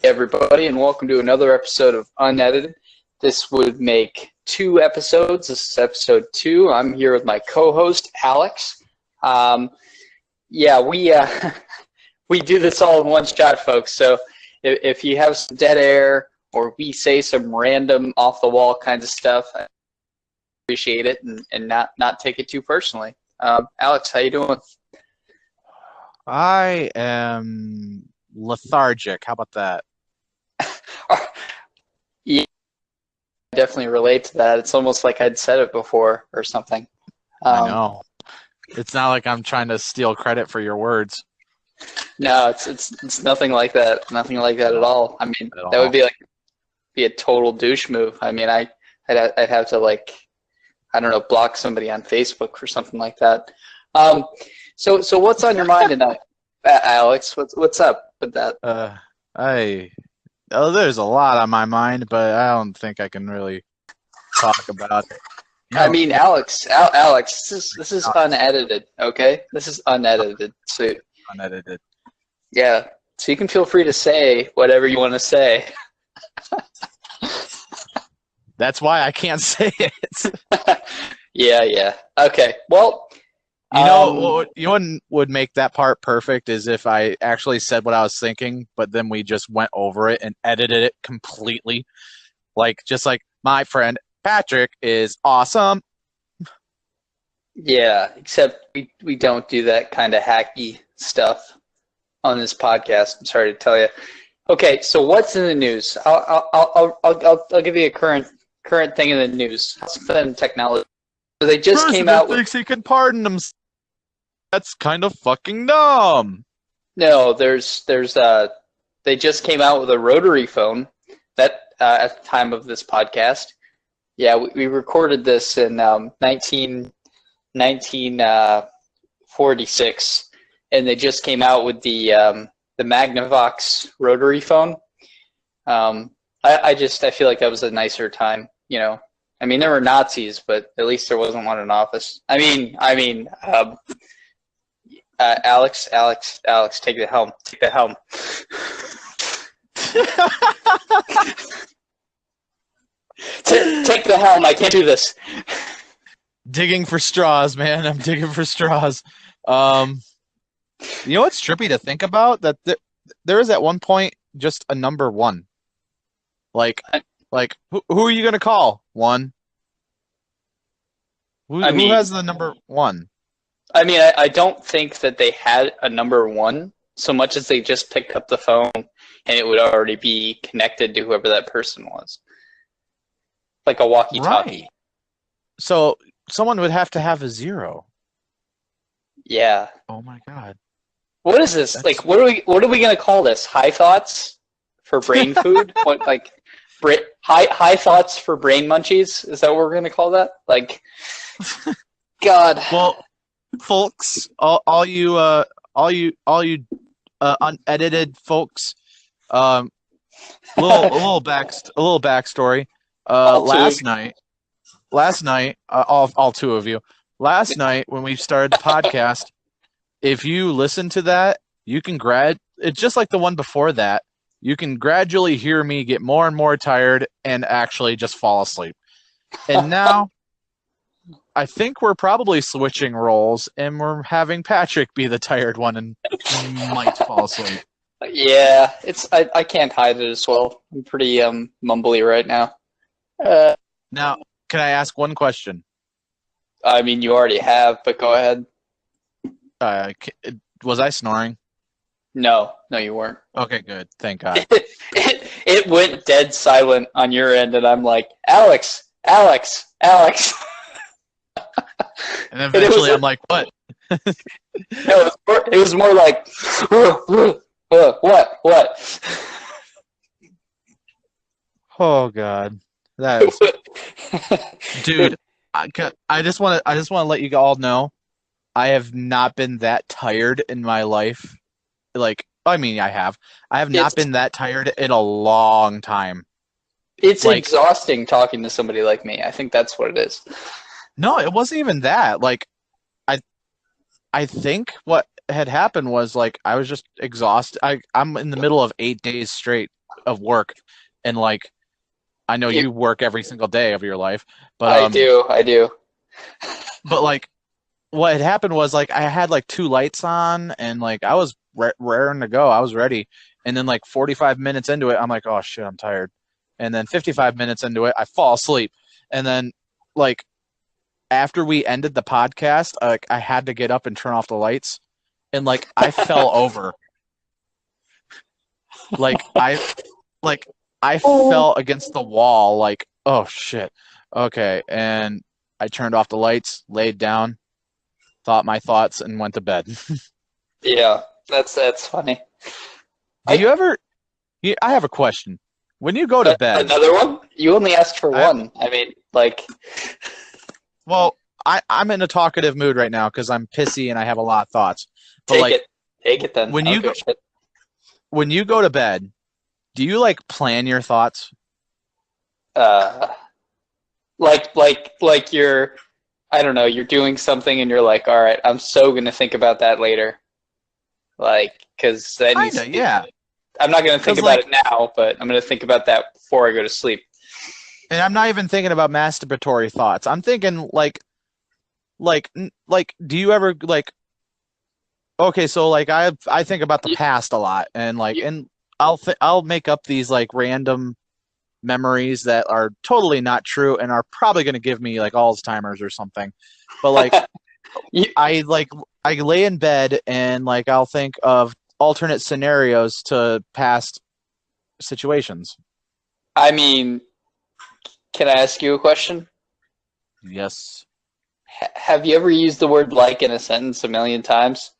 Everybody, and welcome to another episode of Unedited. This would make 2 episodes. This is episode 2. I'm here with my co-host, Alex. We we do this all in one shot, folks. So if you have some dead air or we say some random off-the-wall kinds of stuff, I appreciate it and not take it too personally. Alex, how you doing? I am lethargic. How about that? Yeah, I definitely relate to that. It's almost like I'd said it before or something. I know. It's not like I'm trying to steal credit for your words. No, it's nothing like that. Nothing like that at all. I mean, that would be a total douche move. I mean, I'd have to I don't know, block somebody on Facebook or something like that. So what's on your mind tonight, Alex? What's up with that? There's a lot on my mind, but I don't think I can really talk about it. I mean, Alex, this is unedited, okay? This is unedited. So unedited. Yeah, so you can feel free to say whatever you want to say. That's why I can't say it. Yeah. Okay, well, you know what would make that part perfect is if I actually said what I was thinking, but then we just went over it and edited it completely. Just like my friend Patrick is awesome. Yeah, except we don't do that kind of hacky stuff on this podcast. I'm sorry to tell you. Okay, so what's in the news? I'll give you a current thing in the news. It's been technology. So they just came out with. Thinks he can pardon him. That's kind of fucking dumb. No, they just came out with a rotary phone that at the time of this podcast. Yeah, we recorded this in 1946, and they just came out with the Magnavox rotary phone. I feel like that was a nicer time, you know. I mean, there were Nazis, but at least there wasn't one in office. Alex, take the helm. Take the helm. Take the helm. I can't do this. Digging for straws, man. I'm digging for straws. You know what's trippy to think about? That there is at one point just a number 1. Who are you gonna call? 1. Who has the number 1? I mean, I don't think that they had a number 1 so much as they just picked up the phone and it would already be connected to whoever that person was. Like a walkie-talkie. Right. So someone would have to have a 0. Yeah. Oh my god. What is this? What are we gonna call this? High thoughts for brain food? High thoughts for brain munchies? Is that what we're gonna call that? God. Well, folks, all you unedited folks, little backstory. Last night, all 2 of you. Last night when we started the podcast, if you listen to that, you can it's just like the one before that. You can gradually hear me get more and more tired and actually just fall asleep. And now I think we're probably switching roles and we're having Patrick be the tired one and might fall asleep. Yeah, I can't hide it as well. I'm pretty mumbly right now. Now, can I ask one question? I mean, you already have, but go ahead. Was I snoring? No, you weren't. Okay, good. Thank God. It went dead silent on your end, and I'm like, Alex. And eventually I'm like, what? No, it was more like, what? Oh God, that is... Dude, I just want to let you all know, I have not been that tired in my life. I have not been that tired in a long time. It's exhausting talking to somebody like me. I think that's what it is. No, it wasn't even that. I think what had happened was I was just exhausted. I'm in the middle of 8 days straight of work, and like I know you work every single day of your life, but I do. but like what had happened was like I had like two lights on, and like I was raring to go. I was ready, and then like 45 minutes into it, I'm like, oh shit, I'm tired. And then 55 minutes into it, I fall asleep, and then like after we ended the podcast, like I had to get up and turn off the lights, and like I fell over. Like I fell against the wall. Like, oh shit. Okay, and I turned off the lights, laid down, thought my thoughts, and went to bed. Yeah, that's funny. Do you ever? I have a question. When you go to bed, Another one? You only asked for one. I mean, like. Well, I'm in a talkative mood right now because I'm pissy and I have a lot of thoughts. But Take it then. When you go to bed, do you like plan your thoughts? Like you're, I don't know, you're doing something and you're like, all right, I'm so gonna think about that later. Like, because that needs to be, yeah. I'm not gonna think about it now, but I'm gonna think about that before I go to sleep. And I'm not even thinking about masturbatory thoughts. I'm thinking like, do you ever like? Okay, so like I think about the past a lot, and like, and I'll make up these like random memories that are totally not true and are probably going to give me like Alzheimer's or something. But like, I lay in bed and like I'll think of alternate scenarios to past situations. I mean, can I ask you a question? Yes. Have you ever used the word like in a sentence a million times?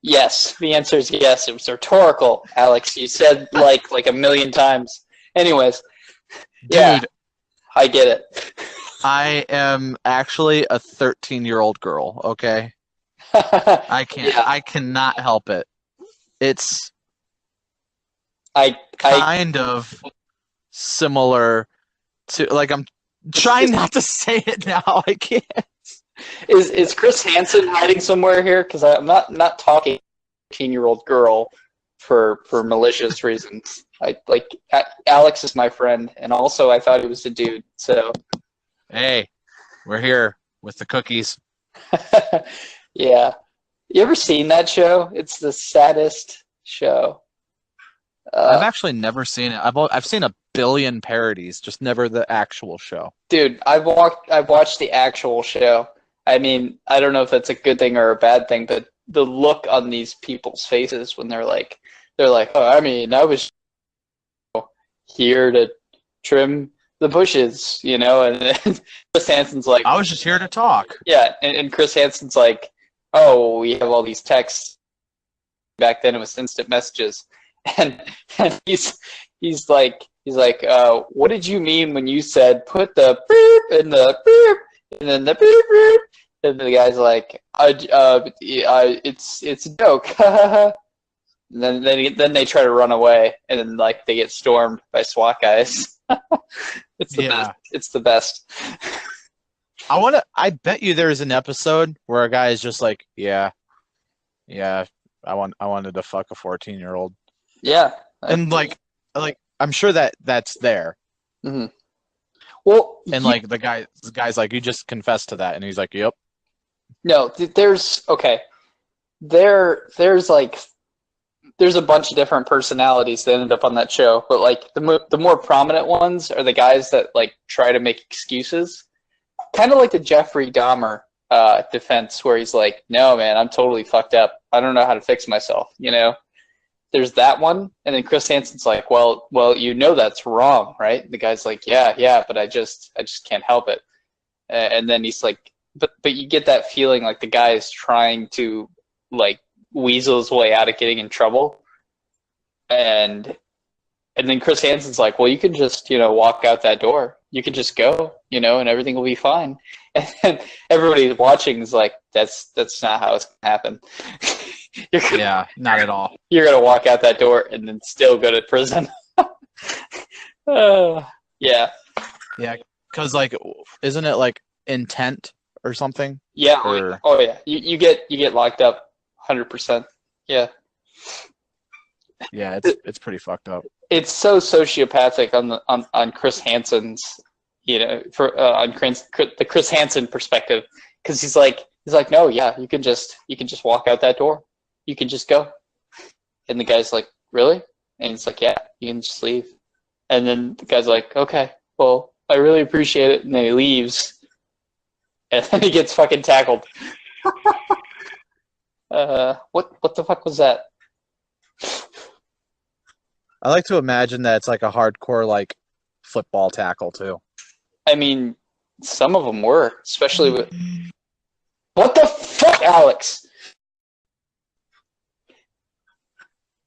Yes, the answer is yes. It was rhetorical, Alex. You said like a million times. Anyways, yeah, Dude, I get it. I am actually a 13-year-old girl, okay? I can't. Yeah. I cannot help it. It's I kind of similar to like I'm trying not to say it now. I can't. Is Chris Hansen hiding somewhere here? Because I'm not talking 13-year-old girl for malicious reasons. Alex is my friend, and also I thought he was a dude. So Hey, we're here with the cookies. yeah, you ever seen that show? It's the saddest show. I've actually never seen it. I've seen a billion parodies, just never the actual show. Dude, I've watched the actual show. I mean, I don't know if that's a good thing or a bad thing, but the look on these people's faces when they're like, oh, I mean, I was here to trim the bushes, you know, and Chris Hansen's like, I was just here to talk. Yeah, and Chris Hansen's like, oh, we have all these texts. Back then it was instant messages, and he's like, what did you mean when you said put the beep in the beep and then the beep beep? And the guy's like, it's a joke. And then they try to run away, and then like they get stormed by SWAT guys. It's the best. It's the best. I bet you there's an episode where a guy is just like, yeah, I wanted to fuck a 14-year-old. Yeah. And like I'm sure that's there. Mm-hmm. Well, and like the guy's like, you just confessed to that, and he's like, yep. No, there's a bunch of different personalities that ended up on that show, but like the more prominent ones are the guys that like try to make excuses, kind of like the Jeffrey Dahmer defense, where he's like, no man, I'm totally fucked up, I don't know how to fix myself, you know. There's that one, and then Chris Hansen's like, well, you know that's wrong, right? And the guy's like, yeah, but I just can't help it. And then he's like, but you get that feeling like the guy is trying to like weasel his way out of getting in trouble, and then Chris Hansen's like, well, you can just, you know, walk out that door, you can just go, you know, and everything will be fine. And everybody watching is like, that's not how it's gonna happen. Not at all. You're gonna walk out that door and then still go to prison. Yeah, because like, isn't it like intent or something? Yeah. Oh yeah, you get locked up 100%. Yeah. Yeah, it's pretty fucked up. It's so sociopathic on Chris Hansen's, on the Chris Hansen perspective, because he's like, no, yeah, you can just walk out that door, you can just go, and the guy's like, really? And he's like, yeah, you can just leave, and then the guy's like, okay, well, I really appreciate it, and then he leaves, and then he gets fucking tackled. What the fuck was that? I like to imagine that it's like a hardcore like football tackle too. I mean, some of them were, especially with. What the fuck, Alex?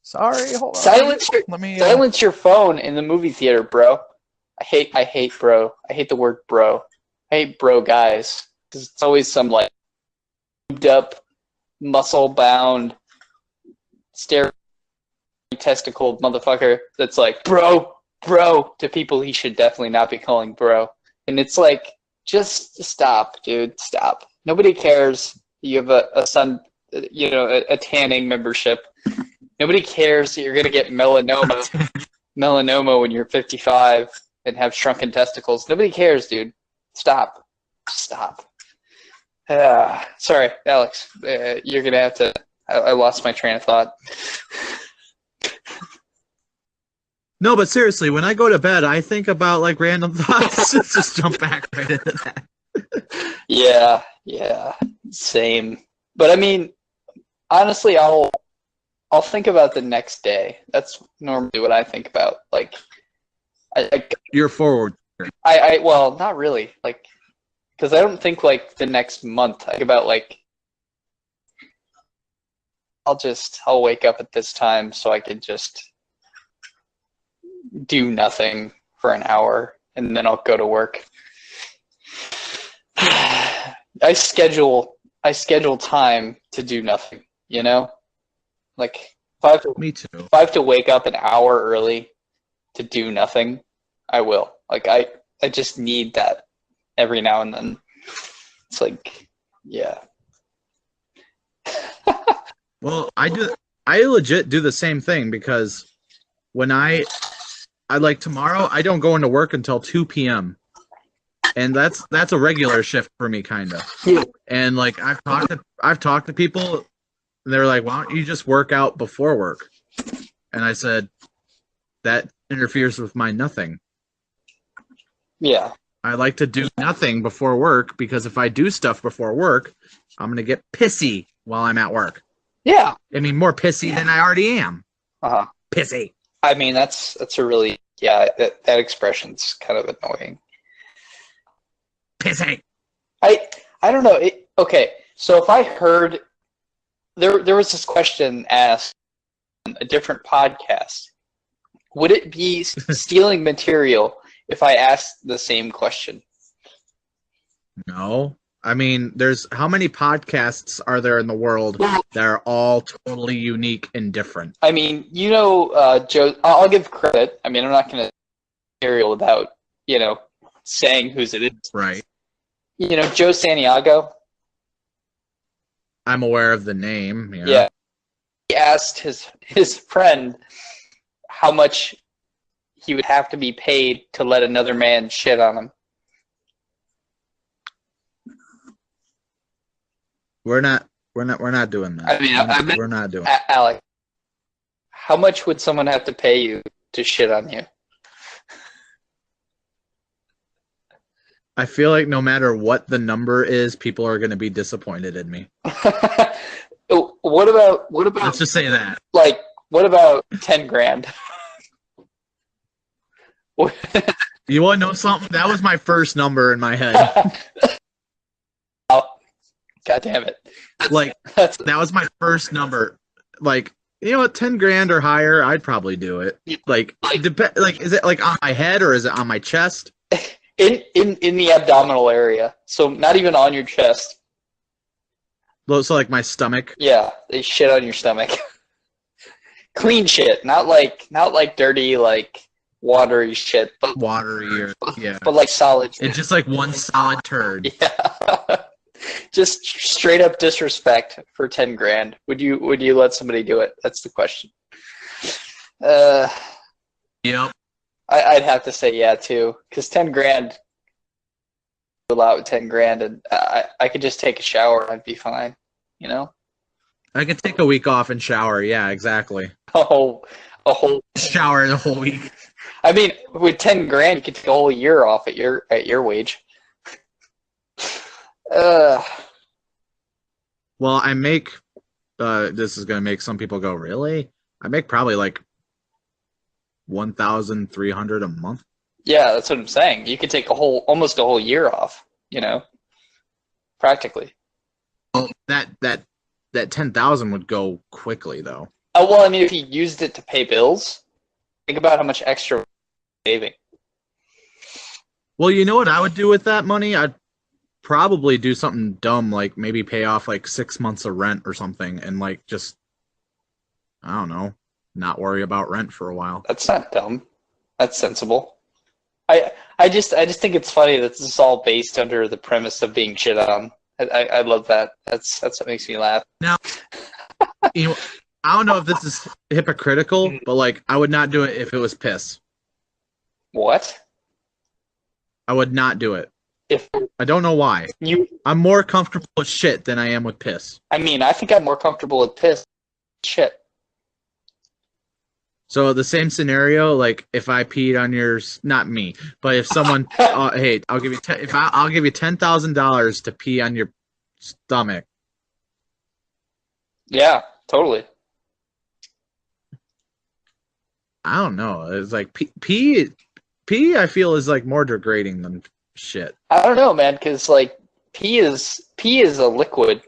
Sorry, hold on. Silence your phone in the movie theater, bro. I hate bro. I hate the word bro. I hate bro guys. Because it's always some like up, muscle bound, testicled motherfucker that's like bro to people he should definitely not be calling bro. And it's like, just stop, dude. Stop. Nobody cares. You have a son, a tanning membership. Nobody cares that you're going to get melanoma when you're 55 and have shrunken testicles. Nobody cares, dude. Stop. Sorry, Alex. You're going to have to... I lost my train of thought. No, but seriously, when I go to bed, I think about like random thoughts. Just jump back right into that. Yeah, same. But I mean, honestly, I'll think about the next day. That's normally what I think about. Like, You're forward. Well, not really. Like, because I don't think like the next month. I think about like, I'll wake up at this time so I can just do nothing for an hour, and then I'll go to work. I schedule time to do nothing, Like, Me too. If I have to wake up an hour early to do nothing, I will. Like, I just need that every now and then. It's like, yeah. Well, I legit do the same thing, because when I like tomorrow, I don't go into work until 2 p.m. And that's a regular shift for me, kind of. Yeah. And like I've talked to people, and they're like, "Why don't you just work out before work?" And I said, "That interferes with my nothing." Yeah. I like to do nothing before work, because if I do stuff before work, I'm gonna get pissy while I'm at work. Yeah. I mean, more pissy than I already am. Pissy. I mean, that's a really, that expression's kind of annoying. Pissy. I don't know. Okay, so if I heard there was this question asked on a different podcast, would it be stealing material if I asked the same question? No. I mean, there's how many podcasts are there in the world that are all totally unique and different? I mean, Joe, I'll give credit. I mean, I'm not going to material without, saying whose it is. Right. Joe Santiago. I'm aware of the name. Yeah. He asked his friend how much he would have to be paid to let another man shit on him. We're not doing that. I mean, we're not doing that. Alex, how much would someone have to pay you to shit on you? I feel like no matter what the number is, people are going to be disappointed in me. What about? Let's just say that. Like, what about 10 grand? You want to know something? That was my first number in my head. Oh, God damn it! Like, that was my first number. Like, 10 grand or higher, I'd probably do it. Like, is it like on my head or is it on my chest? In the abdominal area, so not even on your chest. So like my stomach. Yeah, they shit on your stomach. Clean shit, not like dirty, like watery shit, but watery or yeah, but like solid. It's just like one solid turd. Yeah, just straight up disrespect for 10 grand. Would you let somebody do it? That's the question. Uh, Yep. I'd have to say yeah too, because 10 grand, a lot with 10 grand, and I could just take a shower, I'd be fine. You know, I could take a week off and shower. Yeah, exactly. a whole. Shower the whole week. I mean, with 10 grand, you could take a whole year off at your wage. Uh, Well, I make. This is gonna make some people go, really? I make probably like 1,300 a month. yeah, that's what I'm saying. You could take almost a whole year off. You know, practically. Oh, that 10,000 would go quickly though. Oh well, I mean, if you used it to pay bills, think about how much extra saving. Well, you know what I would do with that money? I'd probably do something dumb, like maybe pay off like 6 months of rent or something, and like just, I don't know, not worry about rent for a while. That's not dumb. That's sensible. I just think it's funny that this is all based under the premise of being shit on. I love that. That's what makes me laugh. Now, you know, I don't know if this is hypocritical, but like I would not do it if it was piss. What? I would not do it. If I don't know why. I'm more comfortable with shit than I am with piss. I mean, I think I'm more comfortable with piss. Shit. So the same scenario, like if I peed on yours, not me, but if someone, hey, I'll give you I'll give you $10,000 to pee on your stomach. Yeah, totally. I don't know. It's like pee. I feel is like more degrading than shit. I don't know, man, because like pee is a liquid.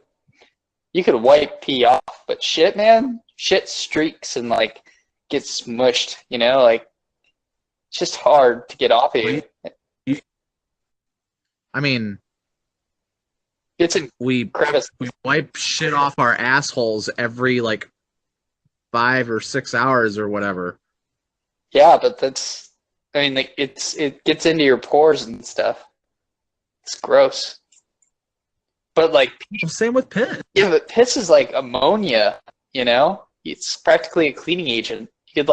You could wipe pee off, but shit, man, shit streaks and like gets smushed. You know, like it's just hard to get off of you. I mean, It's in crevice. We wipe shit off our assholes every like 5 or 6 hours or whatever. Yeah, but that's. I mean, like it gets into your pores and stuff. It's gross. But like, Well, same with piss. yeah, but piss is like ammonia. You know, it's practically a cleaning agent. You could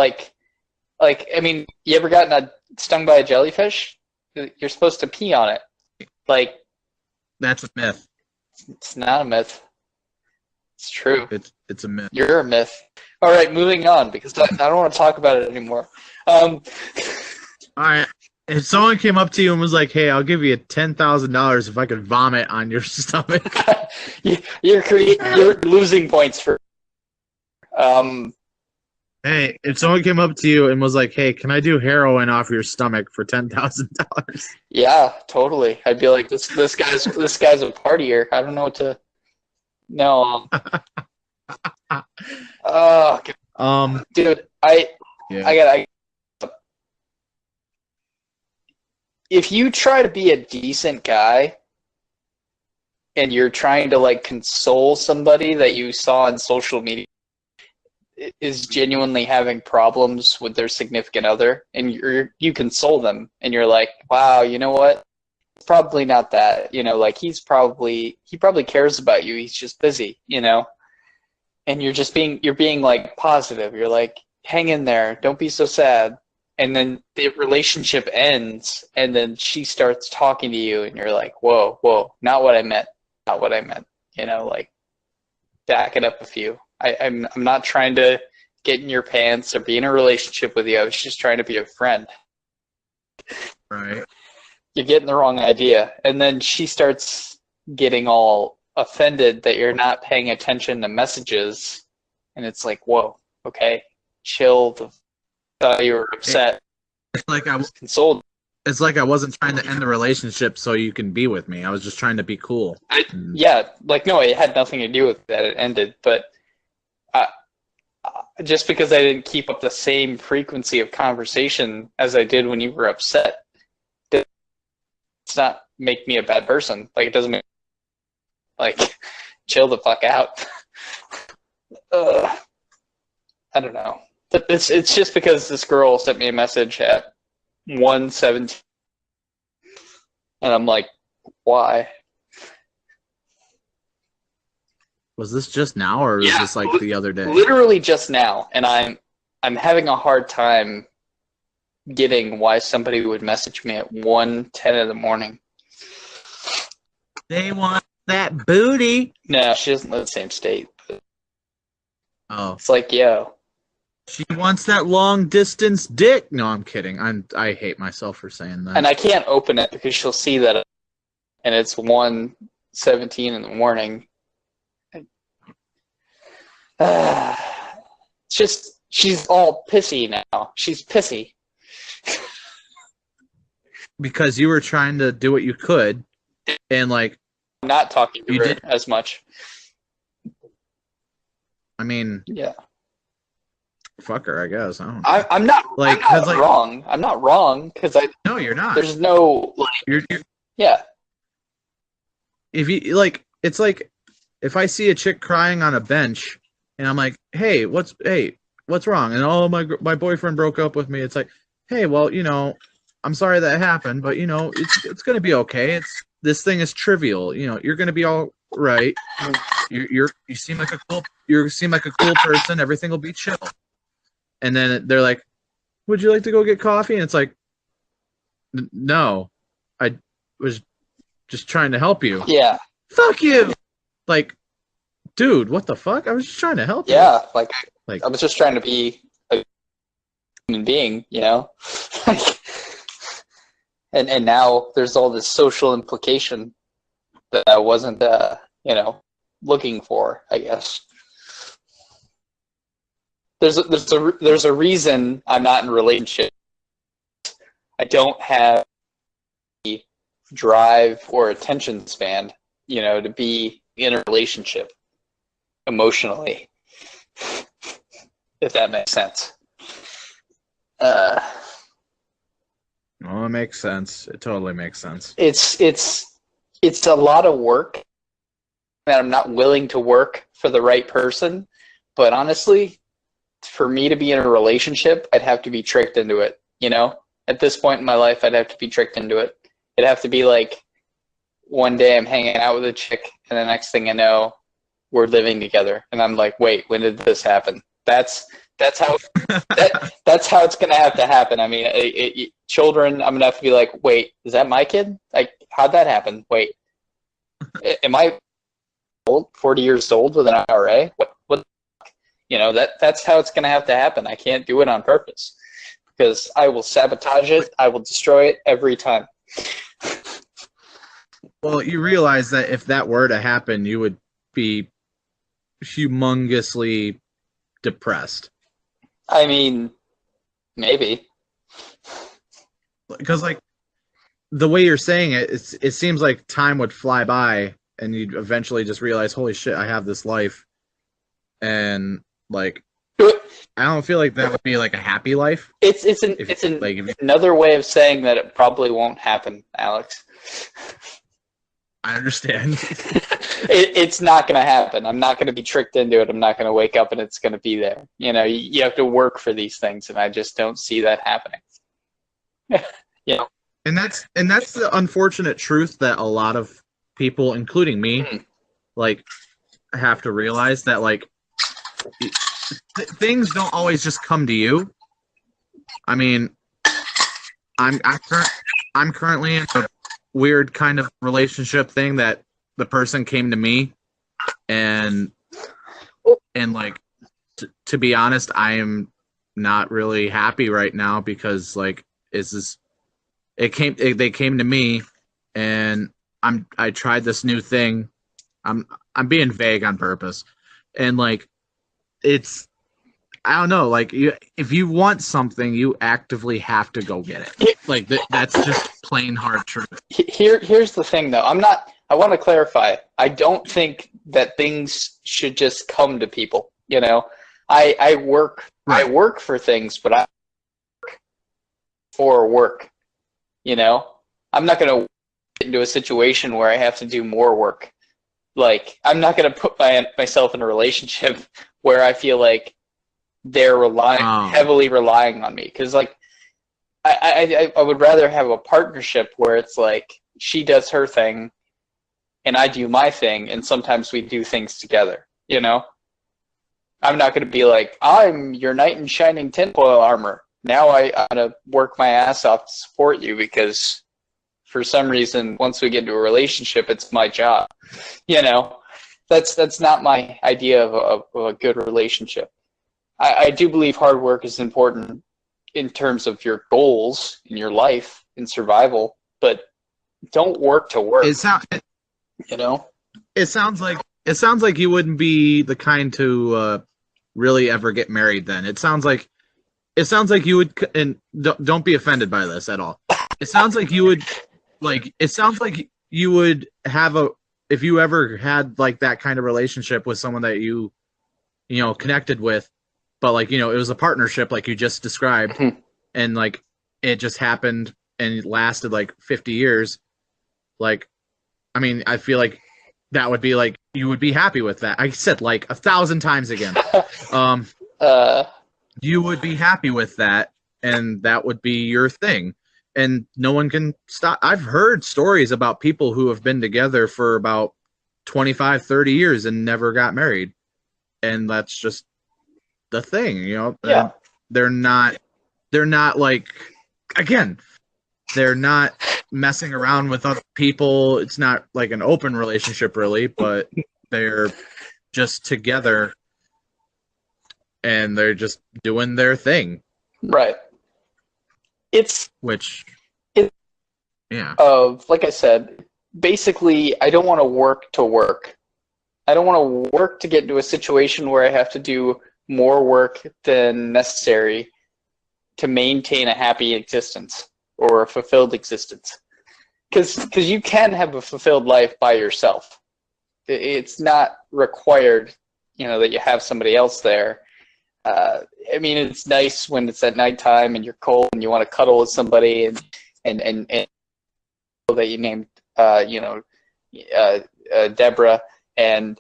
I mean, you ever gotten stung by a jellyfish? You're supposed to pee on it. Like, That's a myth. it's not a myth. It's true. It's a myth. You're a myth. All right, moving on because I don't want to talk about it anymore. All right. If someone came up to you and was like, "Hey, I'll give you $10,000 if I could vomit on your stomach," you're losing points for. Hey, if someone came up to you and was like, "Hey, can I do heroin off your stomach for $10,000?" Yeah, totally. I'd be like, this guy's a partier. I don't know what to. No. Dude, I got. If you try to be a decent guy and you're trying to like console somebody that you saw on social media is genuinely having problems with their significant other, and you console them and you're like, wow, you know what? It's probably not that, you know, like he probably cares about you. He's just busy, you know? And you're being like positive. You're like, hang in there. Don't be so sad. And then the relationship ends, and then she starts talking to you, and you're like, whoa, not what I meant. Not what I meant. You know, like, back it up a few. I'm not trying to get in your pants or be in a relationship with you. I was just trying to be a friend. Right. You're getting the wrong idea. And then she starts getting all offended that you're not paying attention to messages. And it's like, whoa, okay, chill. Thought you were upset. It's like I was consoled. It's like I wasn't trying to end the relationship so you can be with me. I was just trying to be cool. Yeah, like no, it had nothing to do with that. It ended, but just because I didn't keep up the same frequency of conversation as I did when you were upset, it's not make me a bad person. Like it doesn't make like chill the fuck out. I don't know. But it's just because this girl sent me a message at 1:17, and I'm like, why? Was this just now, or was this like the other day? Literally just now, and I'm I'm having a hard time getting why somebody would message me at 1:10 in the morning. They want that booty. No, she doesn't live in the same state. Oh, It's like, yo, she wants that long distance dick. No, I'm kidding. I hate myself for saying that. and I can't open it because she'll see that, and it's 1:17 in the morning. It's just, she's all pissy now. She's pissy. Because you were trying to do what you could, and like, I'm not talking to You her did- as much. I mean, Yeah, fuck her, I guess. I don't know. I'm not Like, I'm not 'cause, like- wrong. I'm not wrong because No, you're not. there's no like, You're yeah. if you like, it's like if I see a chick crying on a bench, and I'm like, hey, what's wrong? And oh, my boyfriend broke up with me. It's like, hey, well, you know, I'm sorry that happened, but you know, it's gonna be okay. This thing is trivial. You know, you're gonna be all right. You seem like a cool person. Everything will be chill. And then they're like, would you like to go get coffee? And it's like, no, I was just trying to help you. Yeah, Fuck you. Like, dude, what the fuck? I was just trying to help you. yeah. Like Like, I was just trying to be a human being, you know. and now there's all this social implication that I wasn't, you know, looking for. I guess there's a reason I'm not in a relationship. I don't have the drive or attention span, you know, to be in a relationship emotionally, if that makes sense. well, it makes sense. It totally makes sense. It's a lot of work that I'm not willing to work for the right person. But honestly, for me to be in a relationship, I'd have to be tricked into it. You know, at this point in my life, I'd have to be tricked into it. It'd have to be like one day I'm hanging out with a chick, and the next thing I know, we're living together, and I'm like, wait, when did this happen? That's how that's how it's gonna have to happen. I mean, children, I'm gonna have to be like, wait, is that my kid? Like, how'd that happen? Wait, am I old, 40 years old with an IRA? What? You know, that's how it's gonna have to happen. I can't do it on purpose because I will sabotage it. I will destroy it every time. Well, you realize that if that were to happen, you would be humongously depressed. I mean, maybe. Because, like, the way you're saying it, it seems like time would fly by, and you'd eventually just realize, holy shit, I have this life. And, like, I don't feel like that would be, like, a happy life. It's another way of saying that it probably won't happen, Alex. I understand. It's not going to happen. I'm not going to be tricked into it. I'm not going to wake up and it's going to be there. You know, you have to work for these things, and I just don't see that happening. You know, And that's the unfortunate truth that a lot of people, including me, like, have to realize that, like, things don't always just come to you. I mean, I'm currently in a weird kind of relationship thing that the person came to me, and like, to be honest, I am not really happy right now because, like, they came to me, and I tried this new thing. I'm being vague on purpose, and like, I don't know, like, if you want something, you actively have to go get it. Like, that's just plain hard truth. Here's the thing, though. I want to clarify. I don't think that things should just come to people. You know, I work for things, but I work for work. You know, I'm not going to get into a situation where I have to do more work. Like, I'm not going to put myself in a relationship where I feel like they're heavily relying on me. Because, like, I would rather have a partnership where it's like she does her thing and I do my thing, and sometimes we do things together, you know? I'm not going to be like, I'm your knight in shining tinfoil armor. Now I'm going to work my ass off to support you because for some reason, once we get into a relationship, it's my job. You know, that's not my idea of a good relationship. I do believe hard work is important in terms of your goals in your life in survival, but don't work to work. You know, it sounds like you wouldn't be the kind to really ever get married. Then it sounds like you would, and don't be offended by this at all. It sounds like you would have if you ever had like that kind of relationship with someone that you connected with, but like it was a partnership like you just described, and like it just happened and it lasted like 50 years. Like, I mean, I feel like that would be like you would be happy with that. I said like 1,000 times again. You would be happy with that, and that would be your thing, and no one can stop. I've heard stories about people who have been together for about 25, 30 years and never got married, and that's just the thing, Yeah. They're not like, again, they're not messing around with other people. It's not like an open relationship really, but they're just together and they're just doing their thing. Right. Yeah. Like I said, basically, I don't want to work to work. I don't want to work to get into a situation where I have to do more work than necessary to maintain a happy existence or a fulfilled existence. Because you can have a fulfilled life by yourself. It's not required, that you have somebody else there. I mean, it's nice when it's at nighttime and you're cold and you want to cuddle with somebody and that you named, Deborah, and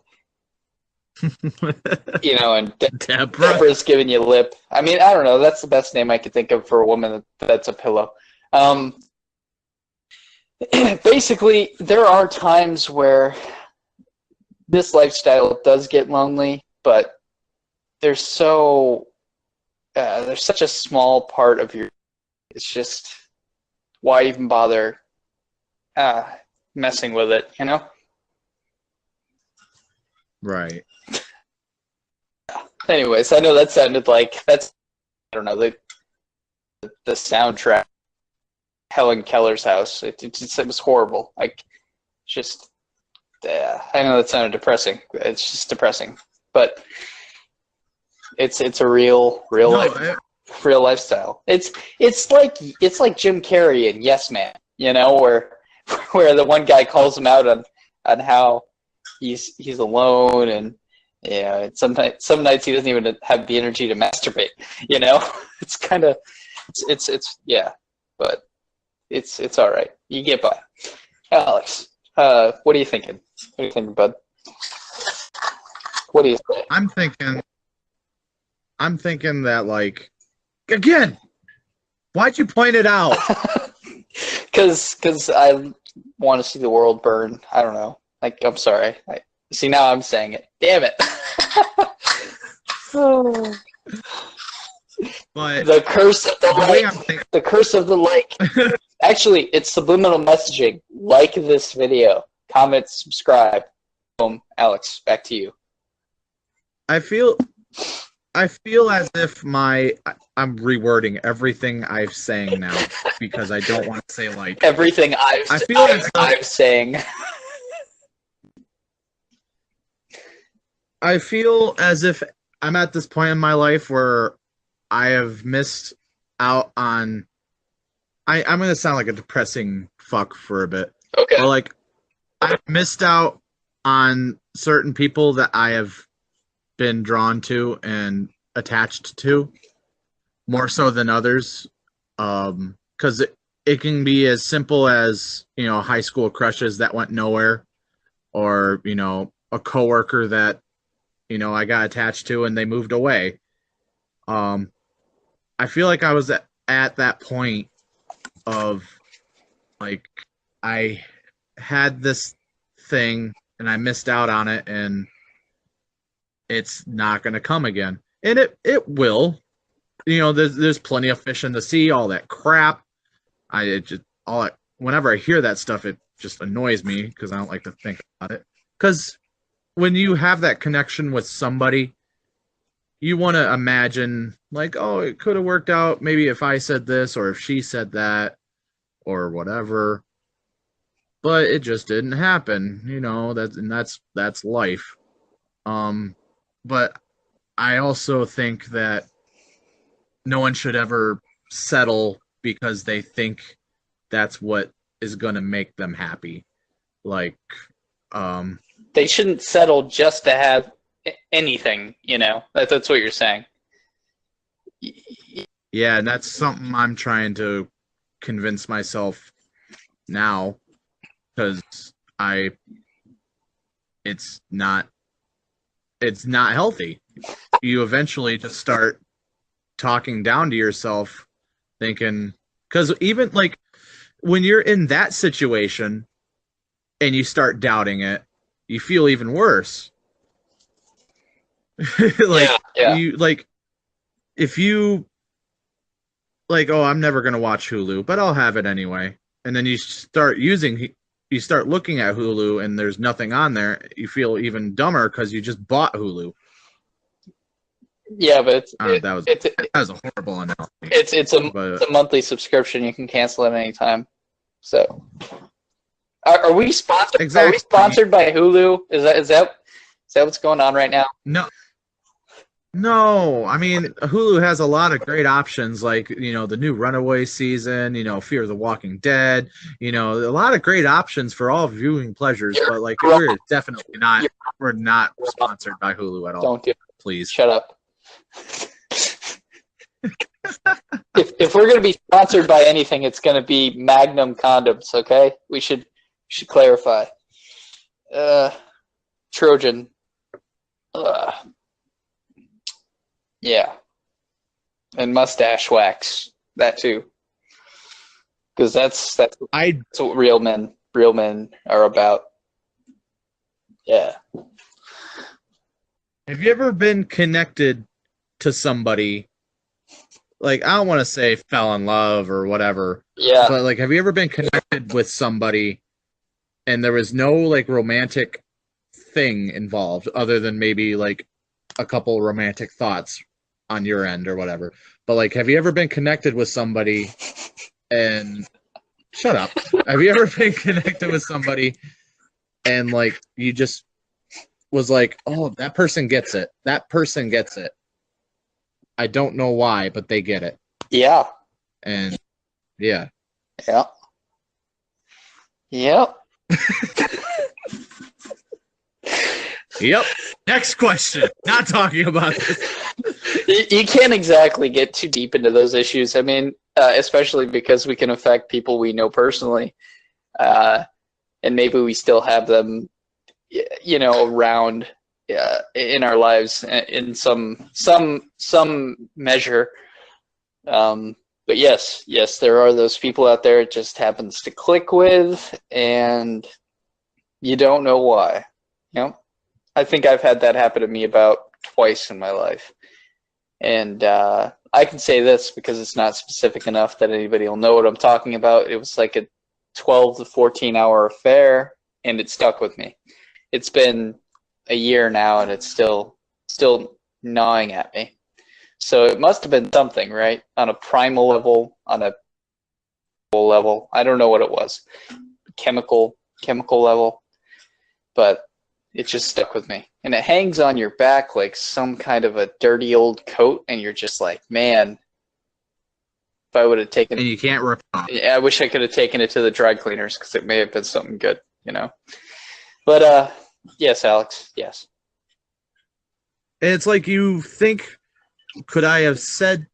and Deborah's giving you lip. I mean, I don't know. That's the best name I could think of for a woman that's a pillow. Basically, there are times where this lifestyle does get lonely, but there's such a small part of your. It's just, why even bother messing with it, Right. Anyways, I know that sounded like I don't know, the soundtrack, Helen Keller's house. It was horrible. Like, just, I know that sounded depressing. It's just depressing, but it's a real real lifestyle. It's like Jim Carrey in Yes Man, where the one guy calls him out on how he's alone, and some nights he doesn't even have the energy to masturbate. It's kind of but it's all right. You get by. Alex, what are you thinking? What are you thinking, bud? What do you think? I'm thinking that, like, again, why'd you point it out? Because I want to see the world burn. I don't know. Like, I'm sorry. See, now I'm saying it. Damn it. But the curse of the curse of the like. Actually, it's subliminal messaging. Like this video, comment, subscribe. Boom, Alex, back to you. I feel as if I'm rewording everything I'm saying now because I don't want to say like everything I'm saying. I feel as if I'm at this point in my life where I have missed out on. I'm gonna sound like a depressing fuck for a bit. Okay. But like, I've missed out on certain people that I have been drawn to and attached to more so than others. Because it can be as simple as high school crushes that went nowhere, or a coworker that I got attached to and they moved away. I feel like I was at that point of, like, I had this thing and I missed out on it, and it's not going to come again. And it will. There's plenty of fish in the sea, all that crap. Whenever I hear that stuff, it just annoys me because I don't like to think about it. Because when you have that connection with somebody, you want to imagine, like, oh, it could have worked out maybe if I said this or if she said that or whatever. But it just didn't happen, that's life. But I also think that no one should ever settle because they think that's what is going to make them happy. Like, they shouldn't settle just to have anything, That's what you're saying. Yeah, and that's something I'm trying to convince myself now, because it's not healthy. You eventually just start talking down to yourself, thinking, because even like when you're in that situation and you start doubting it, you feel even worse. You like, if you like, oh, I'm never gonna watch Hulu, but I'll have it anyway. And then you start looking at Hulu and there's nothing on there. You feel even dumber because you just bought Hulu. Yeah, but that was a horrible analogy. It's a monthly subscription. You can cancel at any time. So, are we sponsored? Exactly. Are we sponsored by Hulu? Is that what's going on right now? No. I mean, Hulu has a lot of great options, like the new Runaway season, Fear of the Walking Dead, a lot of great options for all viewing pleasures. But like, we're definitely not. We're not sponsored by Hulu at all. Don't do it. Please shut up. if we're going to be sponsored by anything, it's going to be Magnum condoms. Okay, we should clarify. Trojan. Yeah, and mustache wax, that too, because that's what real men are about. Yeah. Have you ever been connected to somebody, like, I don't want to say fell in love or whatever, yeah, but like, have you ever been connected with somebody and there was no like romantic thing involved other than maybe like a couple romantic thoughts on your end or whatever, but like, have you ever been connected with somebody and shut up have you ever been connected with somebody and like you just was like, oh, that person gets it, I don't know why, but they get it? Yeah. And yeah. Yep. Yep. Next question. Not talking about this. You can't exactly get too deep into those issues. I mean, especially because we can affect people we know personally, and maybe we still have them, around in our lives in some measure. But yes, there are those people out there it just happens to click with, and you don't know why. I think I've had that happen to me about twice in my life. And I can say this because it's not specific enough that anybody will know what I'm talking about. It was like a 12 to 14-hour affair, and it stuck with me. It's been a year now, and it's still gnawing at me. So it must have been something, right? On a primal level, on a level. I don't know what it was. Chemical level. But it just stuck with me. And it hangs on your back like some kind of a dirty old coat, and you're just like, man, if I would have taken it. And you can't rip it off. I wish I could have taken it to the dry cleaners because it may have been something good, But, yes, Alex, yes. And it's like you think, could I have said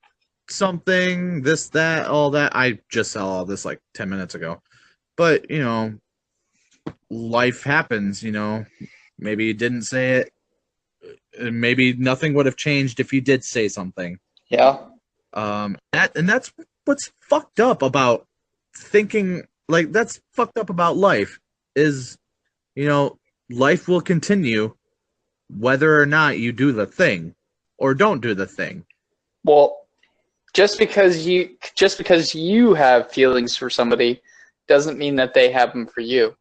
something, this, that, all that? I just saw all this like 10 minutes ago. But, life happens, Maybe you didn't say it. Maybe nothing would have changed if you did say something. Yeah. That's what's fucked up about thinking, like, that's fucked up about life is, life will continue whether or not you do the thing or don't do the thing. Well, just because you have feelings for somebody doesn't mean that they have them for you.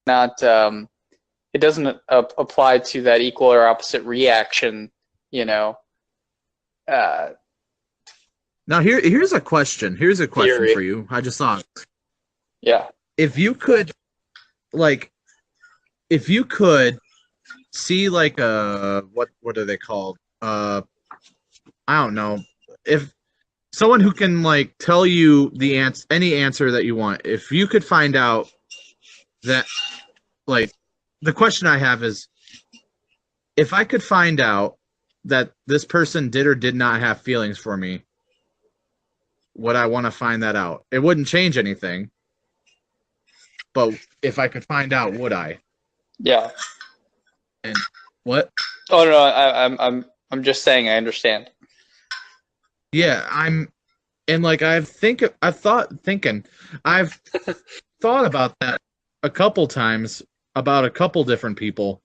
Not it doesn't apply to that equal or opposite reaction. Uh, Now here's a question. Here's a question Theory. for you. I just thought. Yeah. If you could, see like what are they called? I don't know. If someone who can like tell you the any answer that you want, if you could find out that, like, the question I have is, if I could find out that this person did or did not have feelings for me, would I want to find that out? It wouldn't change anything, but if I could find out, would I? Yeah. And what? Oh no, I'm just saying I understand. Yeah, I've thought about that a couple times about a couple different people.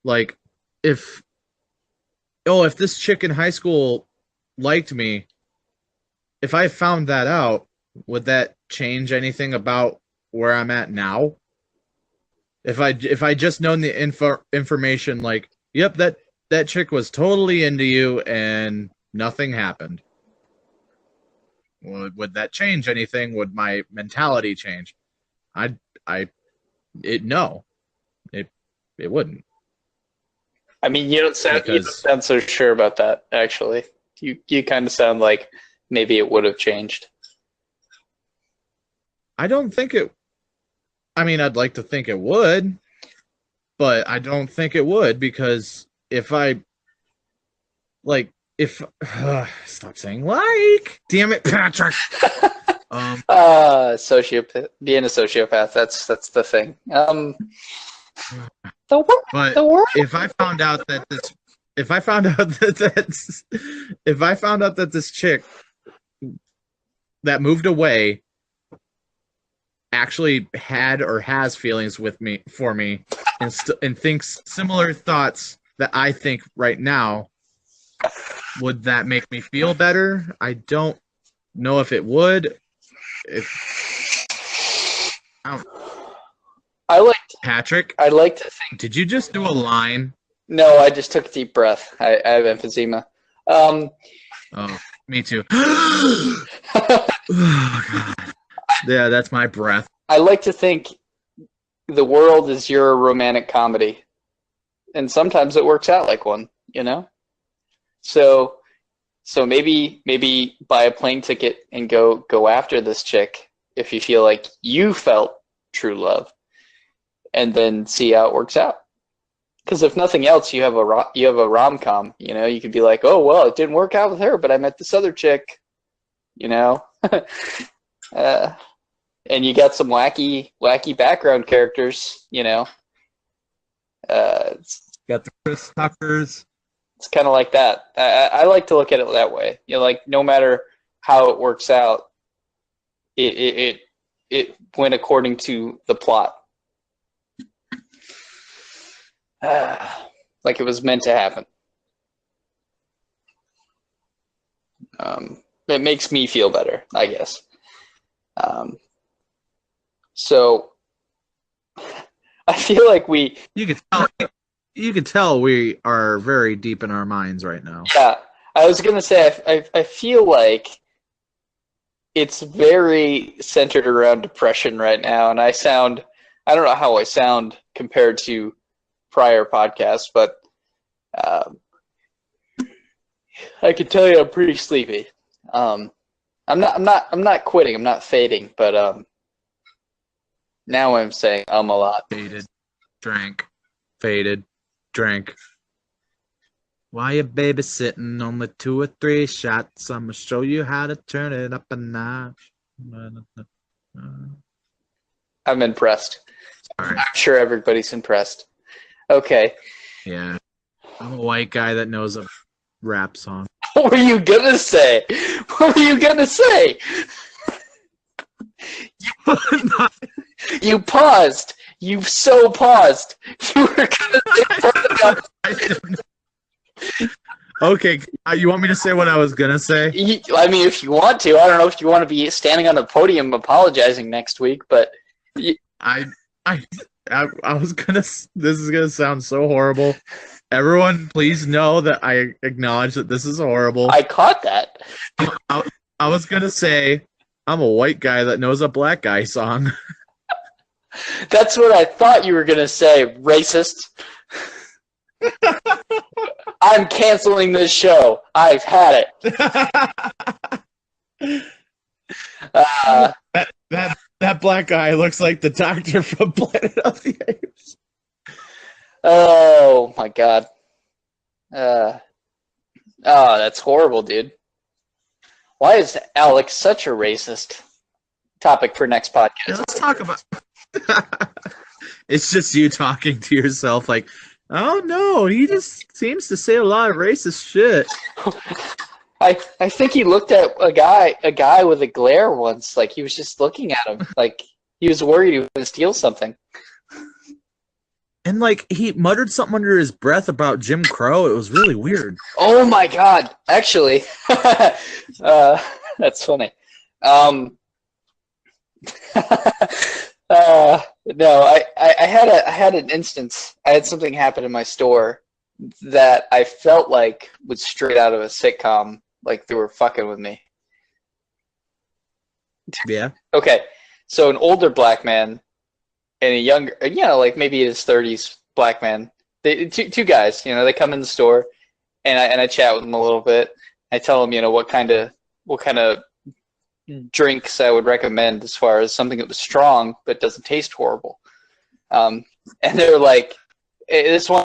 Like, if this chick in high school liked me, if I found that out, would that change anything about where I'm at now? If I just known the information, like, yep, that chick was totally into you and nothing happened, would that change anything? Would my mentality change? No, it wouldn't. I mean, you don't sound so sure about that. Actually, you kind of sound like maybe it would have changed. I don't think it. I mean, I'd like to think it would, but I don't think it would, because if stop saying like, damn it, Patrick. Sociopath, being a sociopath, that's the thing. If I found out that this chick that moved away actually had or has feelings for me and thinks similar thoughts that I think right now, would that make me feel better? I don't know if it would. Patrick, I'd like to think. Did you just do a line? No, I just took a deep breath. I have emphysema. Oh, me too. Oh, God. Yeah, that's my breath. I like to think the world is your romantic comedy, and sometimes it works out like one. So maybe buy a plane ticket and go after this chick if you feel like you felt true love, and then see how it works out. Because if nothing else, you have a rom-com. You could be like, oh well, it didn't work out with her, but I met this other chick. And you got some wacky background characters. Got the Chris Tuckers. It's kind of like that. I like to look at it that way. Like, no matter how it works out, it went according to the plot. Like it was meant to happen. It makes me feel better, I guess. So I feel like you could tell we are very deep in our minds right now. Yeah, I was gonna say I feel like it's very centered around depression right now, and I don't know how I sound compared to prior podcasts, but I can tell you I'm pretty sleepy. I'm not quitting. I'm not fading, but now I'm saying a lot. Faded, drank, faded, drank. While you're babysitting on the 2 or 3 shots, I'm gonna show you how to turn it up a notch. I'm impressed. Sorry. I'm sure everybody's impressed. Okay. Yeah. I'm a white guy that knows a rap song. What were you gonna say? What were you gonna say? You paused. You so paused. You were gonna say I don't know. Okay, you want me to say what I was gonna say? I mean, if you want to, I don't know if you want to be standing on a podium apologizing next week, but I was gonna. This is gonna sound so horrible. Everyone, please know that I acknowledge that this is horrible. I caught that. I was gonna say I'm a white guy that knows a black guy song. That's what I thought you were gonna say, racist. I'm canceling this show. I've had it. That black guy looks like the doctor from Planet of the Apes. Oh my god. Oh, that's horrible, dude. Why is Alex such a racist? Topic for next podcast. Yeah, let's talk about. It's just you talking to yourself, like, oh no, he just seems to say a lot of racist shit. I think he looked at a guy with a glare once, like he was just looking at him, like he was worried he was going to steal something. And like he muttered something under his breath about Jim Crow. It was really weird. Oh my god! Actually, that's funny. No, I had an instance. I had something happen in my store that I felt like was straight out of a sitcom. Like they were fucking with me. Yeah. Okay, so an older black man and a younger, like maybe in his 30s black man. Two guys, they come in the store, and I chat with them a little bit. I tell them, what kind of drinks I would recommend as far as something that was strong but doesn't taste horrible. And they're like, this one,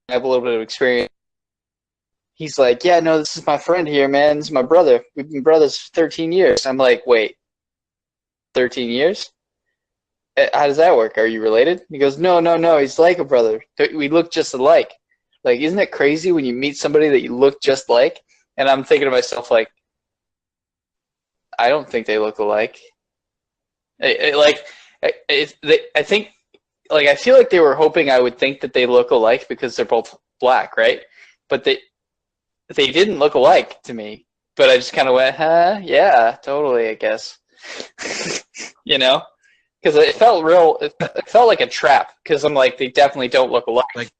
I have a little bit of experience. He's like, yeah, no, this is my friend here, man. This is my brother. We've been brothers for 13 years. I'm like, wait, 13 years? How does that work? Are you related? He goes, no. He's like a brother. We look just alike. Like, isn't it crazy when you meet somebody that you look just like? And I'm thinking to myself, like, I don't think they look alike. I think, like, I feel like they were hoping I would think that they look alike because they're both black, right? But they didn't look alike to me. But I just kind of went, huh? Yeah, totally, I guess. Because it felt real. It felt like a trap. Because I'm like, they definitely don't look alike.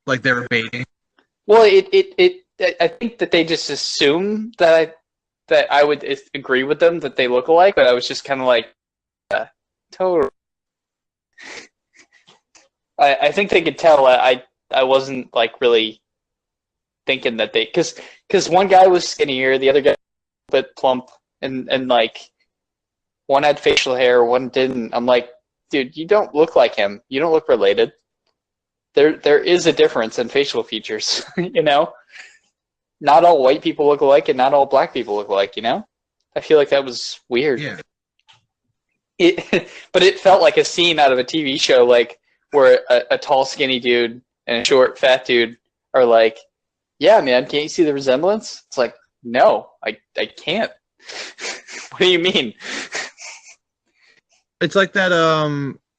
Like they were baiting. Well, I think that they just assume that I would agree with them that they look alike, but I was just kind of like, yeah, totally. I think they could tell I wasn't like really thinking that because one guy was skinnier, the other guy was a bit plump, and like one had facial hair, one didn't. I'm like, dude, you don't look like him. You don't look related. There is a difference in facial features, Not all white people look alike, and not all black people look alike, I feel like that was weird. Yeah. But it felt like a scene out of a TV show, like where a tall, skinny dude and a short, fat dude are like, yeah, man, can't you see the resemblance? It's like, no, I can't. What do you mean? It's like that,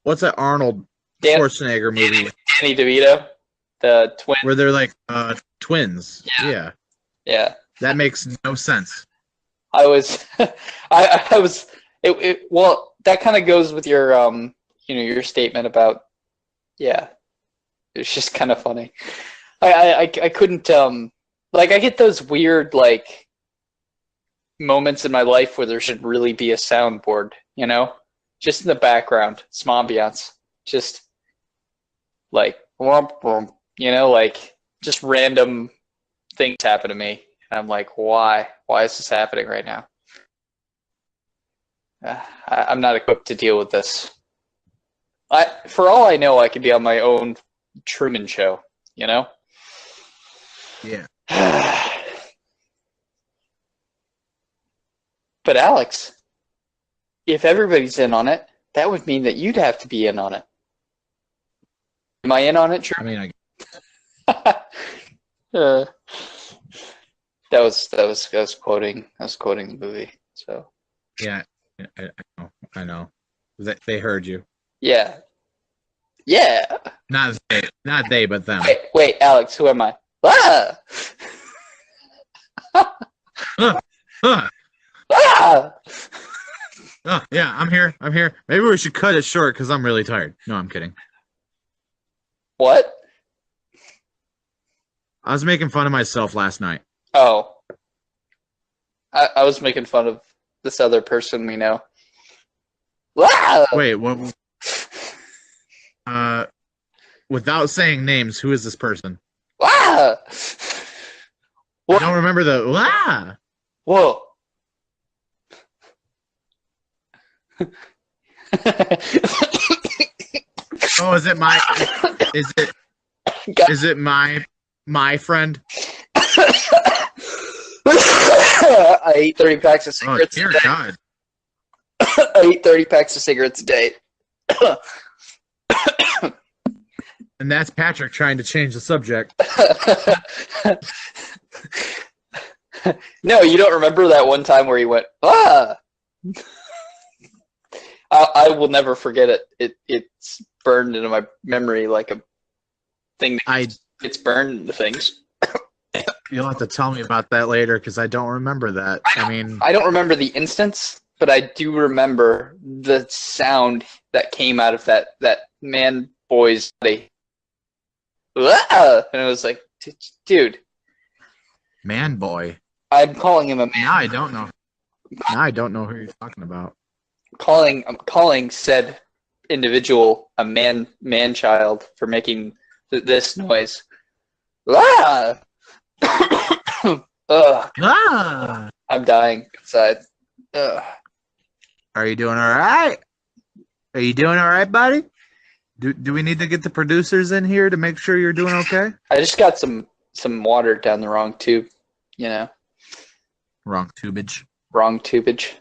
what's that Arnold Schwarzenegger movie? Danny DeVito, the twin. Where they're like twins. Yeah. That makes no sense. I was, well, that kind of goes with your, your statement about, yeah, it's just kind of funny. I couldn't, like, I get those weird, like, moments in my life where there should really be a soundboard, just in the background, some ambiance, just like, like, just random things happen to me. And I'm like, why? Why is this happening right now? I'm not equipped to deal with this. For all I know, I could be on my own Truman Show, Yeah. But Alex, if everybody's in on it, that would mean that you'd have to be in on it. Am I in on it, Truman? I mean, that was quoting the movie. So yeah, I know. They heard you. Yeah, Yeah. Not they, but them. Wait, Alex, who am I? Ah! Uh, Ah! Oh, yeah, I'm here. Maybe we should cut it short because I'm really tired. No, I'm kidding. What? I was making fun of myself last night. Oh. I was making fun of this other person we know. Ah! Wait, what? Without saying names, who is this person? Ah! I don't remember the. Ah! Whoa. Oh, is it my? Is it my friend? I eat 30 packs of cigarettes Oh, dear a day. God. I eat 30 packs of cigarettes a day. And that's Patrick trying to change the subject. No, you don't remember that one time where he went, ah! I will never forget it. It's burned into my memory like a thing that gets burned into things. You'll have to tell me about that later because I don't remember that. I don't remember the instance, but I do remember the sound that came out of that man boy's body. Ah! And it was like, dude. Man boy. I'm calling him a man. Now I don't know. Now I don't know who you're talking about. I'm calling said individual a man child for making this noise. Ah! Ugh. Ah! I'm dying inside. Ugh. Are you doing all right? Are you doing all right, buddy? Do we need to get the producers in here to make sure you're doing okay? I just got some water down the wrong tube, you know. Wrong tubage. Wrong tubage.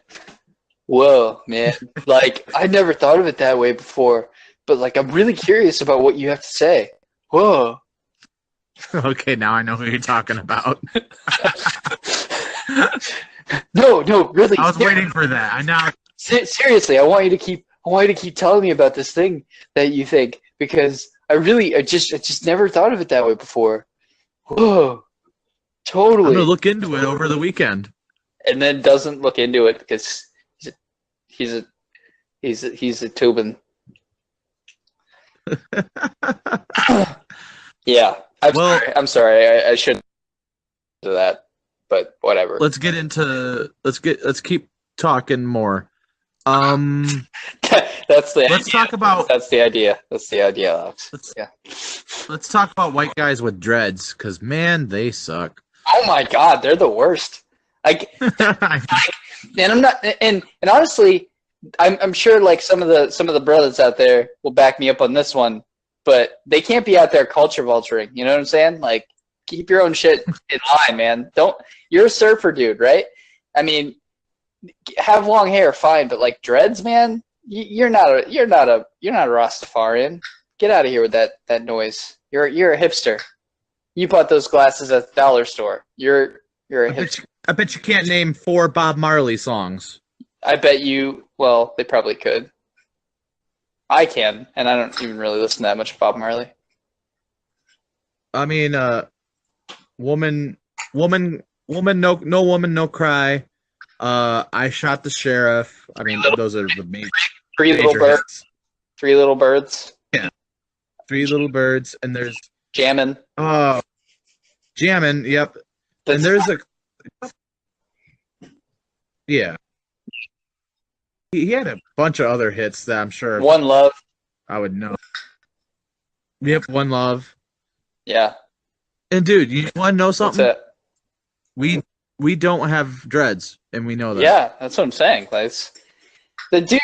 Whoa, man. Like, I never thought of it that way before, but like I'm really curious about what you have to say. Whoa. Okay, now I know who you're talking about. No, really. I was waiting for that. I know. Seriously, I want you to keep telling me about this thing that you think, because I just never thought of it that way before. Whoa. Totally. I'm gonna look into it over the weekend. And then doesn't look into it because he's a Tubin. Yeah. I'm sorry. I shouldn't do that, but whatever. Let's keep talking more. That's the idea. Let's talk about. That's the idea. That's the idea, Alex. Let's talk about white guys with dreads, because man, they suck. Oh my God, they're the worst. And I'm not. And honestly, I'm sure like some of the brothers out there will back me up on this one, but they can't be out there culture vulturing. You know what I'm saying? Like, keep your own shit in line, man. You're a surfer dude, right? I mean, have long hair, fine, but like dreads, man, you're not a Rastafarian. Get out of here with that noise. You're a hipster. You bought those glasses at the dollar store. You're a hipster. I bet you can't name 4 Bob Marley songs. I bet you. Well, they probably could. I can, and I don't even really listen to that much Bob Marley. I mean, woman, no woman, no cry. I shot the sheriff. I mean, those are the major. Three little birds. Three little birds. Yeah, 3 little birds, and there's Jammin'. Oh, Jammin'. Yep. And there's yeah. He had a bunch of other hits that I'm sure One Love. I would know. Yep, One Love. Yeah. And dude, you want to know something? That's it. We don't have dreads, and we know that. Yeah, that's what I'm saying. Like, the dude.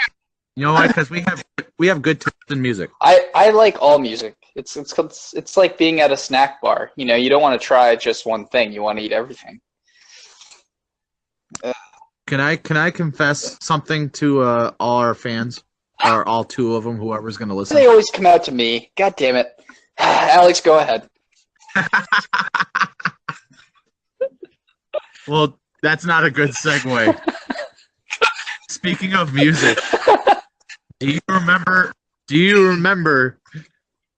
You know why? Because we have good taste in music. I like all music. It's like being at a snack bar. You know, you don't want to try just one thing. You want to eat everything. Can I confess something to all our fans, or all 2 of them, whoever's going to listen? They always come out to me. God damn it, Alex, go ahead. Well, that's not a good segue. Speaking of music, do you remember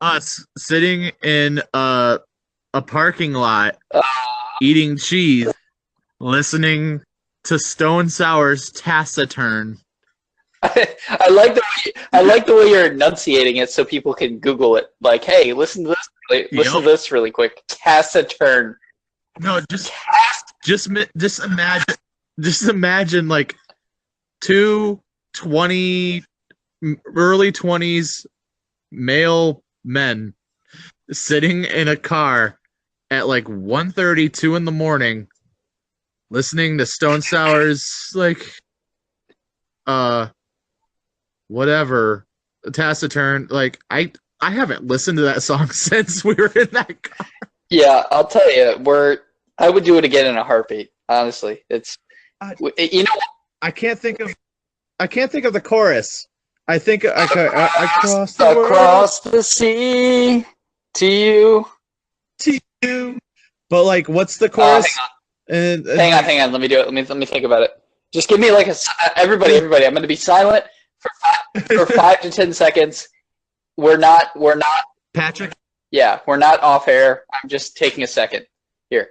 us sitting in a parking lot Uh, eating cheese, listening to Stone Sour's Taciturn. I like the way you're enunciating it so people can Google it. Like, hey, listen to this. Listen to this really quick. Taciturn. No, just imagine like two early 20s male men sitting in a car at like 1:32 in the morning, listening to Stone Sour's like whatever Taciturn. Like I haven't listened to that song since we were in that car. Yeah, I'll tell you, I would do it again in a heartbeat. Honestly, you know. I can't think of the chorus. I think I crossed the across the sea to you. But like, what's the chorus? Hang on. Let me do it. Let me think about it. Just give me like everybody. I'm going to be silent for 5 to 10 seconds. We're not Patrick. Yeah, we're not off air. I'm just taking a second. Here.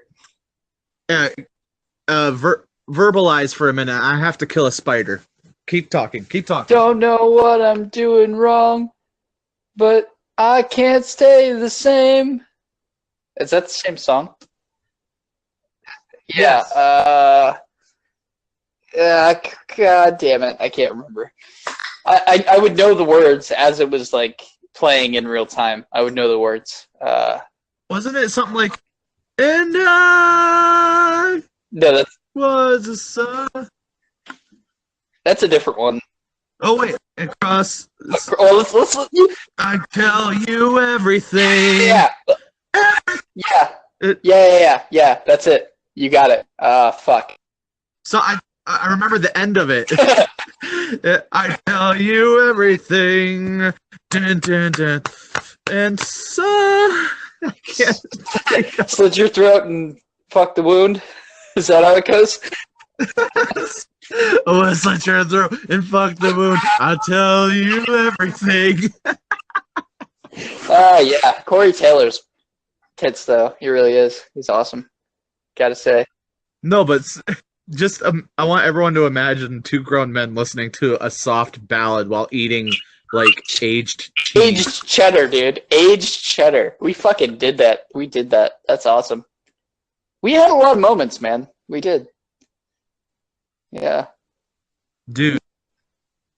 Verbalize for a minute. I have to kill a spider. Keep talking. Don't know what I'm doing wrong, but I can't stay the same. Is that the same song? Yeah. Yes. God damn it. I can't remember. I would know the words as it was like playing in real time. I would know the words. Wasn't it something like, and I No, was a son? that's a different one. Oh wait, across. Well, let's I tell you everything. Yeah. That's it. You got it. Fuck. So I remember the end of it. I tell you everything. Dun, dun, dun. And so I can't. Slit your throat and fuck the wound. Is that how it goes? Oh, slit your throat and fuck the wound. I'll tell you everything. Yeah. Corey Taylor's tits, though. He really is. He's awesome. Gotta say. No, but just I want everyone to imagine two grown men listening to a soft ballad while eating like aged cheese. Aged cheddar, dude. Aged cheddar. We fucking did that. We did that. That's awesome. We had a lot of moments, man. We did. Yeah. Dude,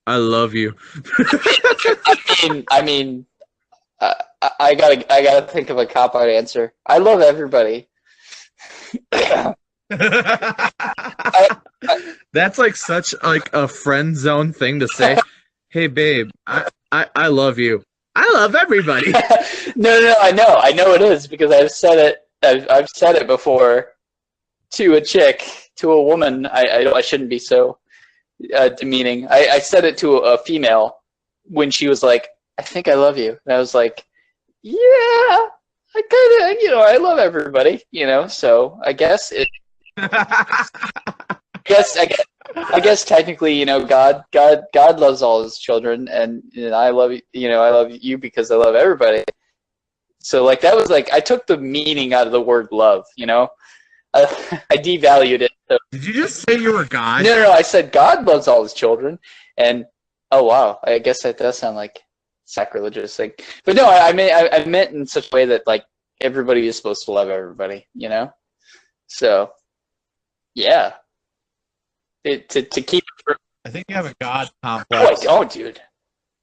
I love you. I mean, I gotta think of a cop-out answer. I love everybody. That's like such like a friend zone thing to say. Hey babe, I love you. I love everybody. No, I know it is because I've said it before to a chick, to a woman. I shouldn't be so demeaning. I said it to a female when she was like, I think I love you. And I was like, yeah, I kind of, I love everybody, so I guess it, I guess technically, God loves all his children, and I love I love you because I love everybody. So like that was like I took the meaning out of the word love, I devalued it. So. Did you just say you were God? No, I said God loves all his children, and oh wow, I guess that does sound like sacrilegious thing. But no, I meant in such a way that like everybody is supposed to love everybody, So yeah. To keep it. I think you have a God complex. No, I don't, dude.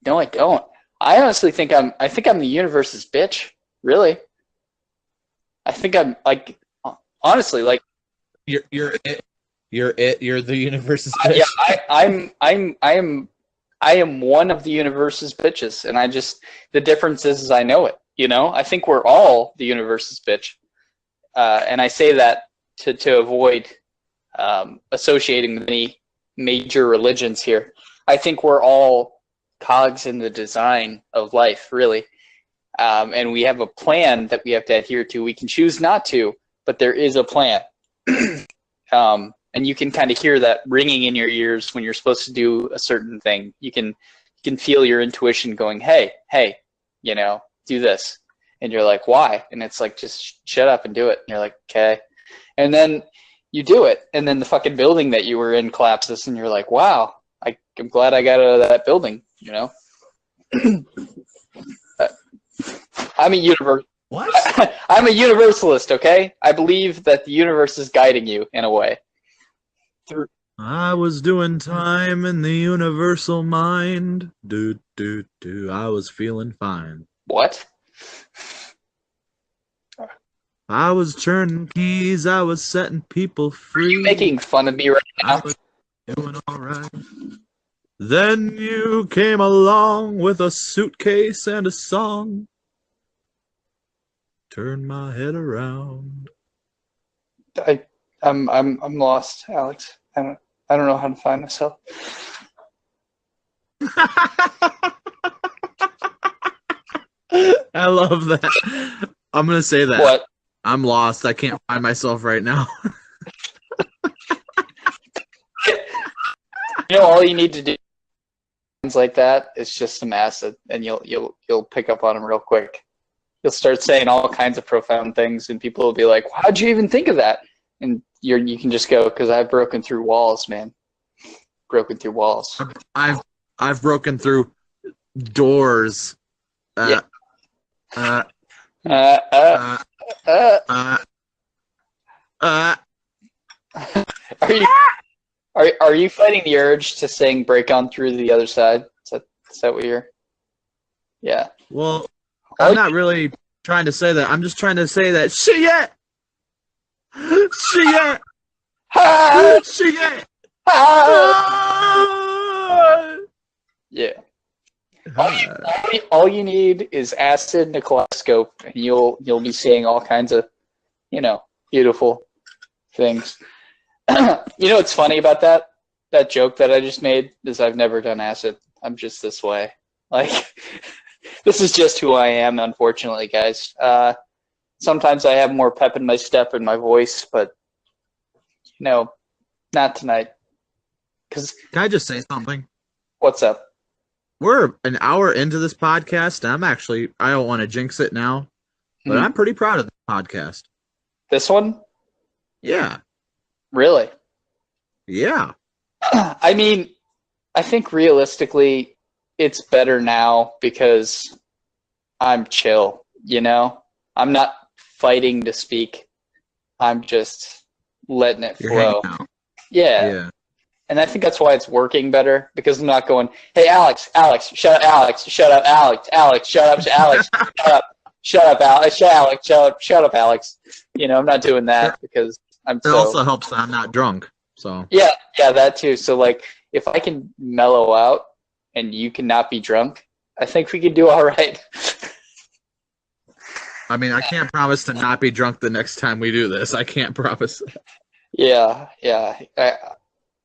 No, I don't. I honestly think I'm the universe's bitch. Really. I think I'm like, honestly, like. You're it. You're it. You're the universe's bitch. Yeah, I am one of the universe's bitches, and the difference is I know it. I think we're all the universe's bitch, and I say that to avoid associating with any major religions here. I think we're all cogs in the design of life, really, and we have a plan that we have to adhere to. We can choose not to, but there is a plan, and you can kind of hear that ringing in your ears when you're supposed to do a certain thing. You can feel your intuition going, hey, do this. And you're like, why? And it's like, just shut up and do it. And you're like, okay. And then you do it. And then the fucking building that you were in collapses. And you're like, wow, I'm glad I got out of that building, you know? I'm a universe. What? I'm a universalist, okay? I believe that the universe is guiding you in a way. I was doing time in the universal mind. I was feeling fine. What? I was turning keys. I was setting people free. Are you making fun of me right now? I was doing all right. Then you came along with a suitcase and a song. Turn my head around. I'm lost, Alex. I don't know how to find myself. I love that. I'm gonna say that. What? I'm lost. I can't find myself right now. You know, all you need to do things like that is just some acid, and you'll pick up on them real quick. You'll start saying all kinds of profound things, and people will be like, "How'd you even think of that?" And you can just go, "Because I've broken through walls, man. Broken through walls." I've broken through doors. Yeah. Are you fighting the urge to sing "Break On Through the Other Side"? Is that what you're? Yeah. Well, I'm not really trying to say that. I'm just trying to say that shit. Yeah. All you need is acid and a kaleidoscope, and you'll be seeing all kinds of, beautiful things. You know what's funny about that joke that I just made is I've never done acid. I'm just this way. Like, this is just who I am, unfortunately, guys. Sometimes I have more pep in my step and my voice, but not tonight. Can I just say something? What's up? We're an hour into this podcast, and I don't want to jinx it now, but I'm pretty proud of the podcast. This one? Yeah. Really? Yeah. I mean, I think realistically, it's better now because I'm chill, I'm not fighting to speak. I'm just letting it flow. Yeah. And I think that's why it's working better, because I'm not going, "Hey, Alex, shut up, Alex, shut up, Alex, shut up, Alex, shut up, Alex, shut up, Alex." I'm not doing that because It also helps that I'm not drunk. So yeah, that too. So like, if I can mellow out and you cannot be drunk, I think we could do all right. I mean, I can't promise to not be drunk the next time we do this. I can't promise that. Yeah.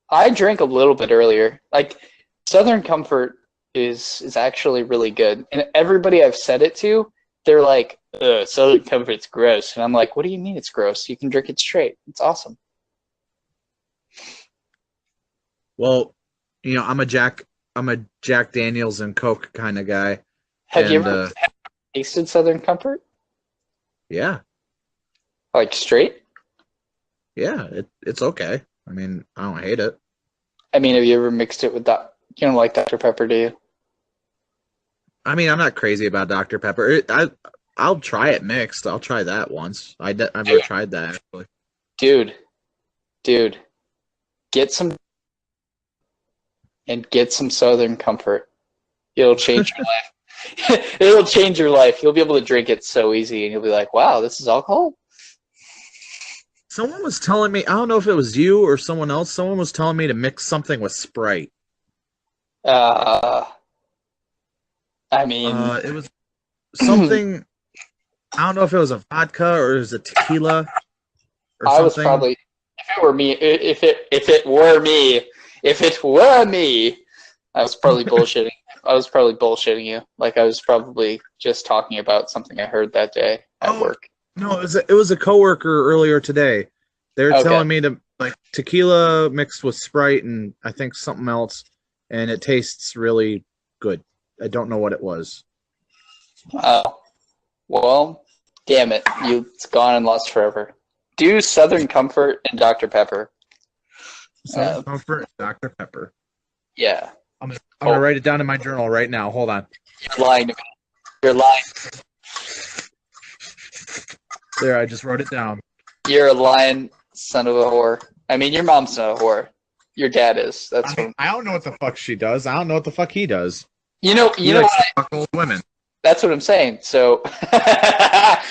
I drank a little bit earlier. Like, Southern Comfort is actually really good. And everybody I've said it to, they're like, Southern Comfort's gross. And I'm like, what do you mean it's gross? You can drink it straight. It's awesome. Well, I'm a Jack Daniels and Coke kind of guy. Have you ever tasted Southern Comfort? Yeah. Like straight? Yeah, it's okay. I mean, I don't hate it. I mean, have you ever mixed it with that? You don't like Dr. Pepper, do you? I mean, I'm not crazy about Dr. Pepper. I'll try it mixed. I'll try that once. I've never tried that, actually. Dude, get some Southern Comfort. It'll change your life. It'll change your life. You'll be able to drink it so easy, and you'll be like, "Wow, this is alcohol?" Someone was telling me, I don't know if it was you or someone else, someone was telling me to mix something with Sprite. I mean... it was something, I don't know if it was a vodka or it was a tequila or something. I was probably, if it were me, I was probably bullshitting. I was probably bullshitting you. Like, I was probably just talking about something I heard that day at work. No, it was a coworker earlier today. They were telling me to like tequila mixed with Sprite and I think something else, and it tastes really good. I don't know what it was. Well, damn it. It's gone and lost forever. Do Southern Comfort and Dr. Pepper. Southern Comfort, Dr. Pepper. Yeah. I'm gonna write it down in my journal right now. Hold on. You're lying to me. You're lying. There, I just wrote it down. You're a lying son of a whore. I mean, your mom's not a whore. Your dad is. I don't know what the fuck she does. I don't know what the fuck he does. You know likes to fuck old women. That's what I'm saying. So that's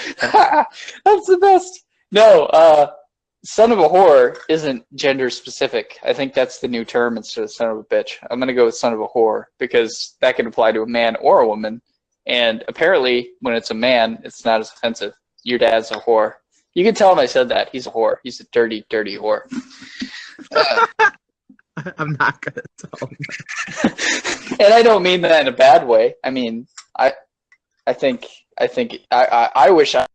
the best. No, son of a whore isn't gender specific. I think that's the new term instead of son of a bitch. I'm gonna go with son of a whore because that can apply to a man or a woman. And apparently, when it's a man, it's not as offensive. Your dad's a whore. You can tell him I said that. He's a whore. He's a dirty, dirty whore. I'm not gonna tell him. And I don't mean that in a bad way. I mean, I wish I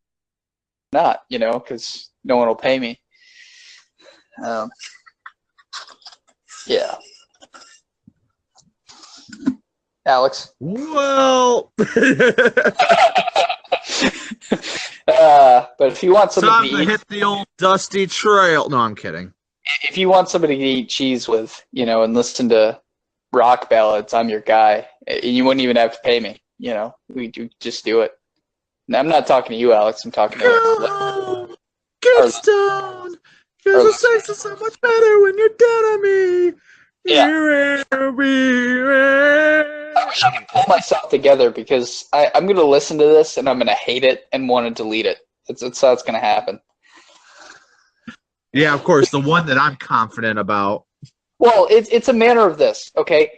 not, because no one will pay me. Yeah. Alex. Well. But if you want somebody to hit the old dusty trail. No, I'm kidding. If you want somebody to eat cheese with, and listen to rock ballads, I'm your guy. You wouldn't even have to pay me. We do just do it. And I'm not talking to you, Alex. I'm talking to get stoned, because the sex is so much better when you're dead on me. Yeah. I wish I could pull myself together because I'm going to listen to this and I'm going to hate it and want to delete it. That's how it's going to happen. Yeah, of course. The one that I'm confident about. Well, it's a manner of this, okay?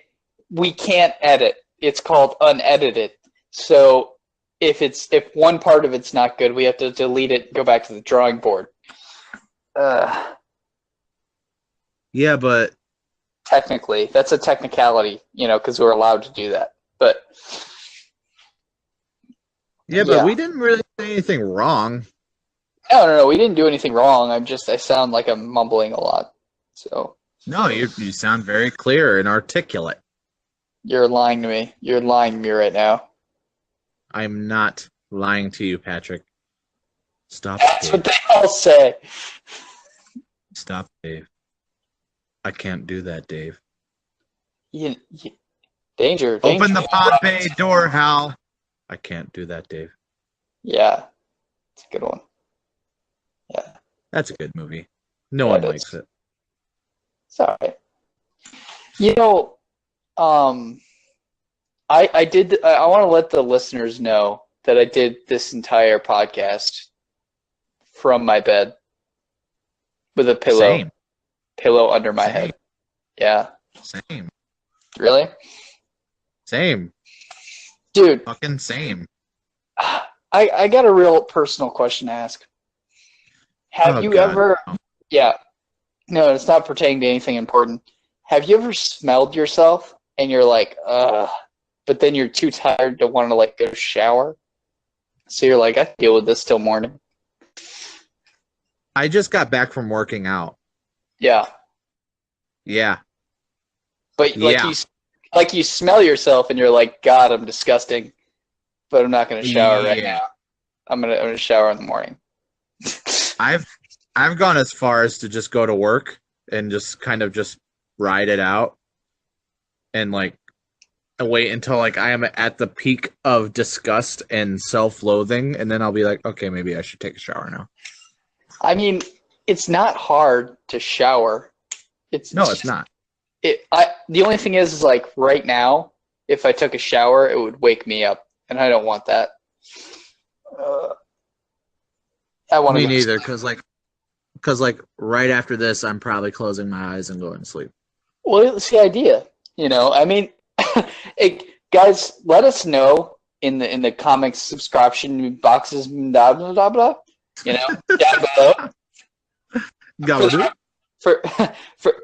We can't edit. It's called unedited. So if one part of it's not good, we have to delete it and go back to the drawing board. Yeah, but technically, that's a technicality, because we're allowed to do that. But but we didn't really say anything wrong. No, we didn't do anything wrong. I sound like I'm mumbling a lot. So no, you sound very clear and articulate. You're lying to me. You're lying to me right now. I'm not lying to you, Patrick. Stop. That's Dave. what they all say. Stop, Dave. I can't do that, Dave. Danger. Open the pod bay door, Hal. I can't do that, Dave. Yeah. It's a good one. Yeah. That's a good movie. No one likes it. It's all right. I want to let the listeners know that I did this entire podcast from my bed with a pillow under my head. Yeah. Same. Really? Same. Dude. Fucking same. I got a real personal question to ask. Have you ever... Yeah. No, it's not pertaining to anything important. Have you ever smelled yourself and you're like, ugh, but then you're too tired to want to go shower? So you're like, I can deal with this till morning. I just got back from working out. Yeah. Yeah. But you smell yourself and you're like, God, I'm disgusting, but I'm not going to shower right now. I'm gonna shower in the morning. I've gone as far as to just go to work and just kind of just ride it out and wait until I am at the peak of disgust and self-loathing, and then I'll be like, okay, maybe I should take a shower now. I mean, it's not hard to shower. It's not. The only thing is right now, if I took a shower, it would wake me up, and I don't want that. Me neither, because right after this, I'm probably closing my eyes and going to sleep. Well, it's the idea, I mean, guys, let us know in the comics subscription boxes, blah blah blah blah, down below. For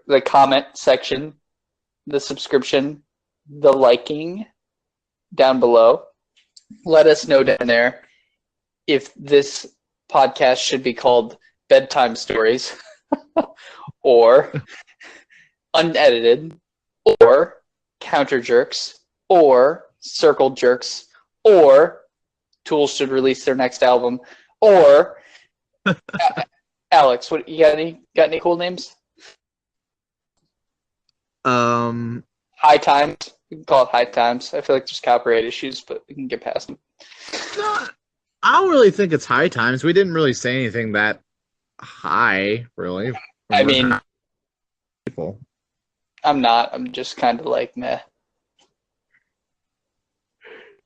the comment section, the subscription, the liking down below. Let us know down there if this podcast should be called Bedtime Stories or Unedited or Counter Jerks or Circle Jerks or Tool should release their next album. Or Alex, what you got any cool names? High Times. We can call it High Times. I feel like there's copyright issues, but we can get past them. No, I don't really think it's High Times. We didn't really say anything that high, really. I mean, people. I'm not. I'm just kind of like meh.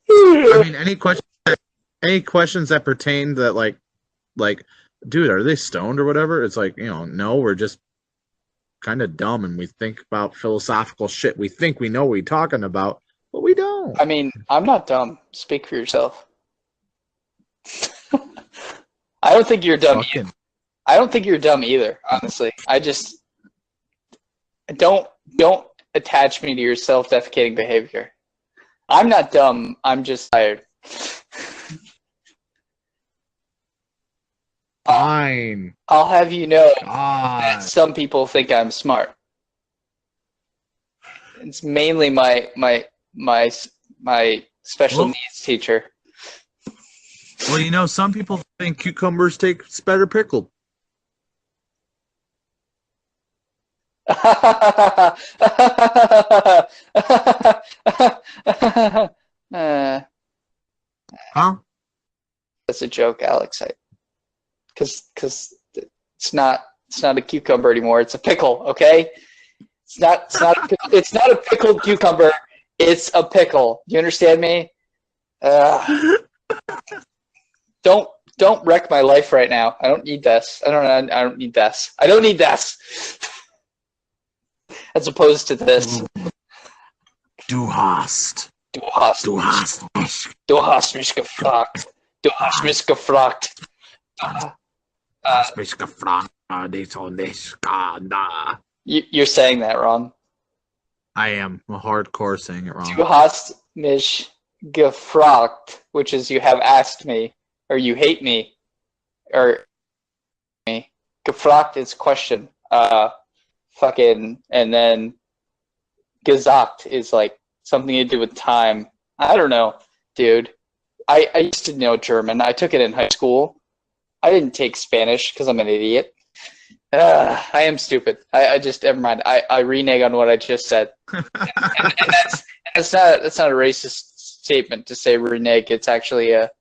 I mean, any questions that pertain that like, dude, are they stoned or whatever? It's like, no, we're just kind of dumb and we think about philosophical shit. We think we know what we're talking about, but we don't. I mean, I'm not dumb. Speak for yourself. I don't think you're dumb. I don't think you're dumb either, honestly. I just don't attach me to your self-defecating behavior. I'm not dumb. I'm just tired. Fine. I'll have you know God. that some people think I'm smart. It's mainly my special needs teacher. Well, some people think cucumbers taste better pickled. Huh? That's a joke, Alex. Because it's not a cucumber anymore. It's a pickle. Okay. It's not a pickled cucumber. It's a pickle. You understand me? Don't wreck my life right now. I don't need this. I don't need this. I don't need this. As opposed to this. Du hast mich gefragt. Du hast mich gefragt. You're saying that wrong. I am hardcore saying it wrong. Du hast mich gefragt, which is you have asked me, or you hate me, or me. Gefragt is question. Fucking, and then gesagt is like something to do with time. I don't know, dude. I used to know German. I took it in high school. I didn't take Spanish because I'm an idiot. I am stupid. I just never mind. I renege on what I just said. and that's not a racist statement to say renege. It's actually a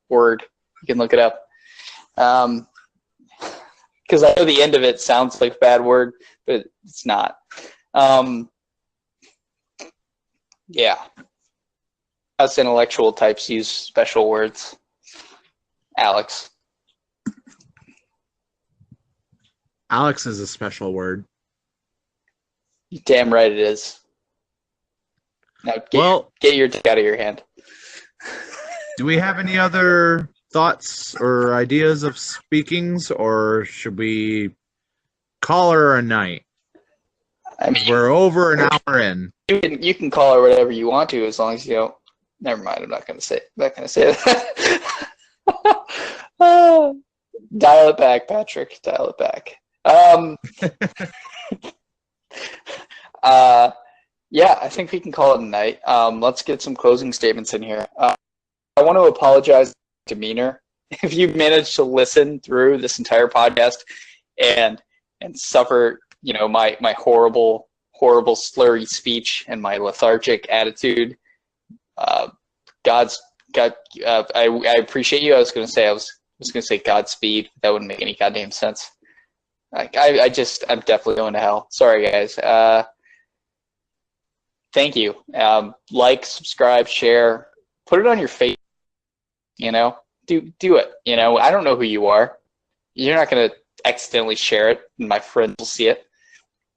word. You can look it up. Because I know the end of it sounds like a bad word, but it's not. Yeah. Us intellectual types use special words. Alex. Alex is a special word. You're damn right it is. Now get your dick out of your hand. Do we have any other thoughts or ideas of speakings, or should we call her a night? I mean, we're over an hour in. You can call her whatever you want to, as long as you don't. Never mind. I'm not gonna say that. Dial it back, Patrick. Dial it back. Yeah, I think we can call it a night. Let's get some closing statements in here. I want to apologize for demeanor. If you've managed to listen through this entire podcast and suffer, my horrible slurry speech and my lethargic attitude, I appreciate you. I was gonna say Godspeed. That wouldn't make any goddamn sense. I'm definitely going to hell. Sorry, guys. Thank you. Like, subscribe, share, put it on your face. Do it. I don't know who you are. You're not going to accidentally share it, and my friends will see it.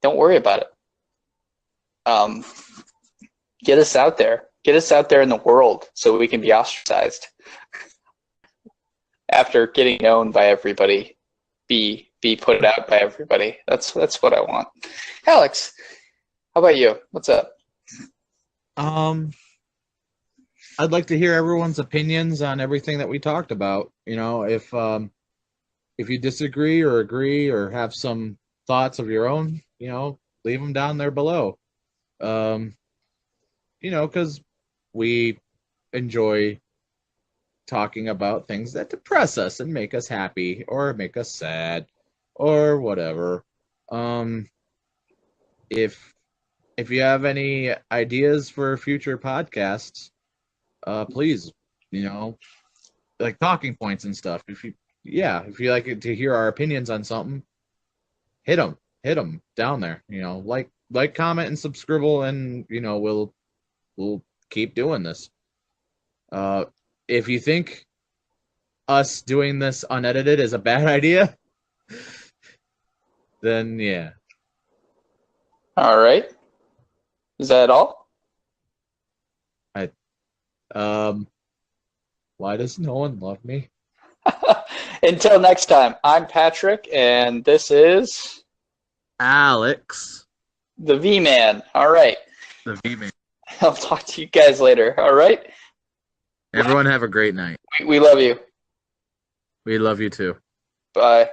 Don't worry about it. Get us out there. Get us out there in the world so we can be ostracized. After getting known by everybody, be put out by everybody. That's what I want. Alex, how about you? What's up? I'd like to hear everyone's opinions on everything that we talked about. If you disagree or agree or have some thoughts of your own, leave them down there below. Because we enjoy talking about things that depress us and make us happy or make us sad or whatever. If you have any ideas for future podcasts, please, like talking points and stuff. If you like to hear our opinions on something, hit them down there. Like, comment, and subscribe, and we'll keep doing this. If you think us doing this unedited is a bad idea, then yeah. All right. Is that all? Why does no one love me? Until next time, I'm Patrick, and this is Alex, the V-Man. All right. the V-Man. I'll talk to you guys later. All right. Everyone have a great night. We love you. We love you too. Bye.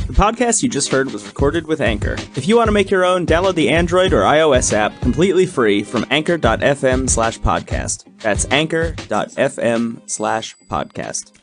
The podcast you just heard was recorded with Anchor. If you want to make your own, download the Android or iOS app completely free from anchor.fm/podcast. That's anchor.fm/podcast.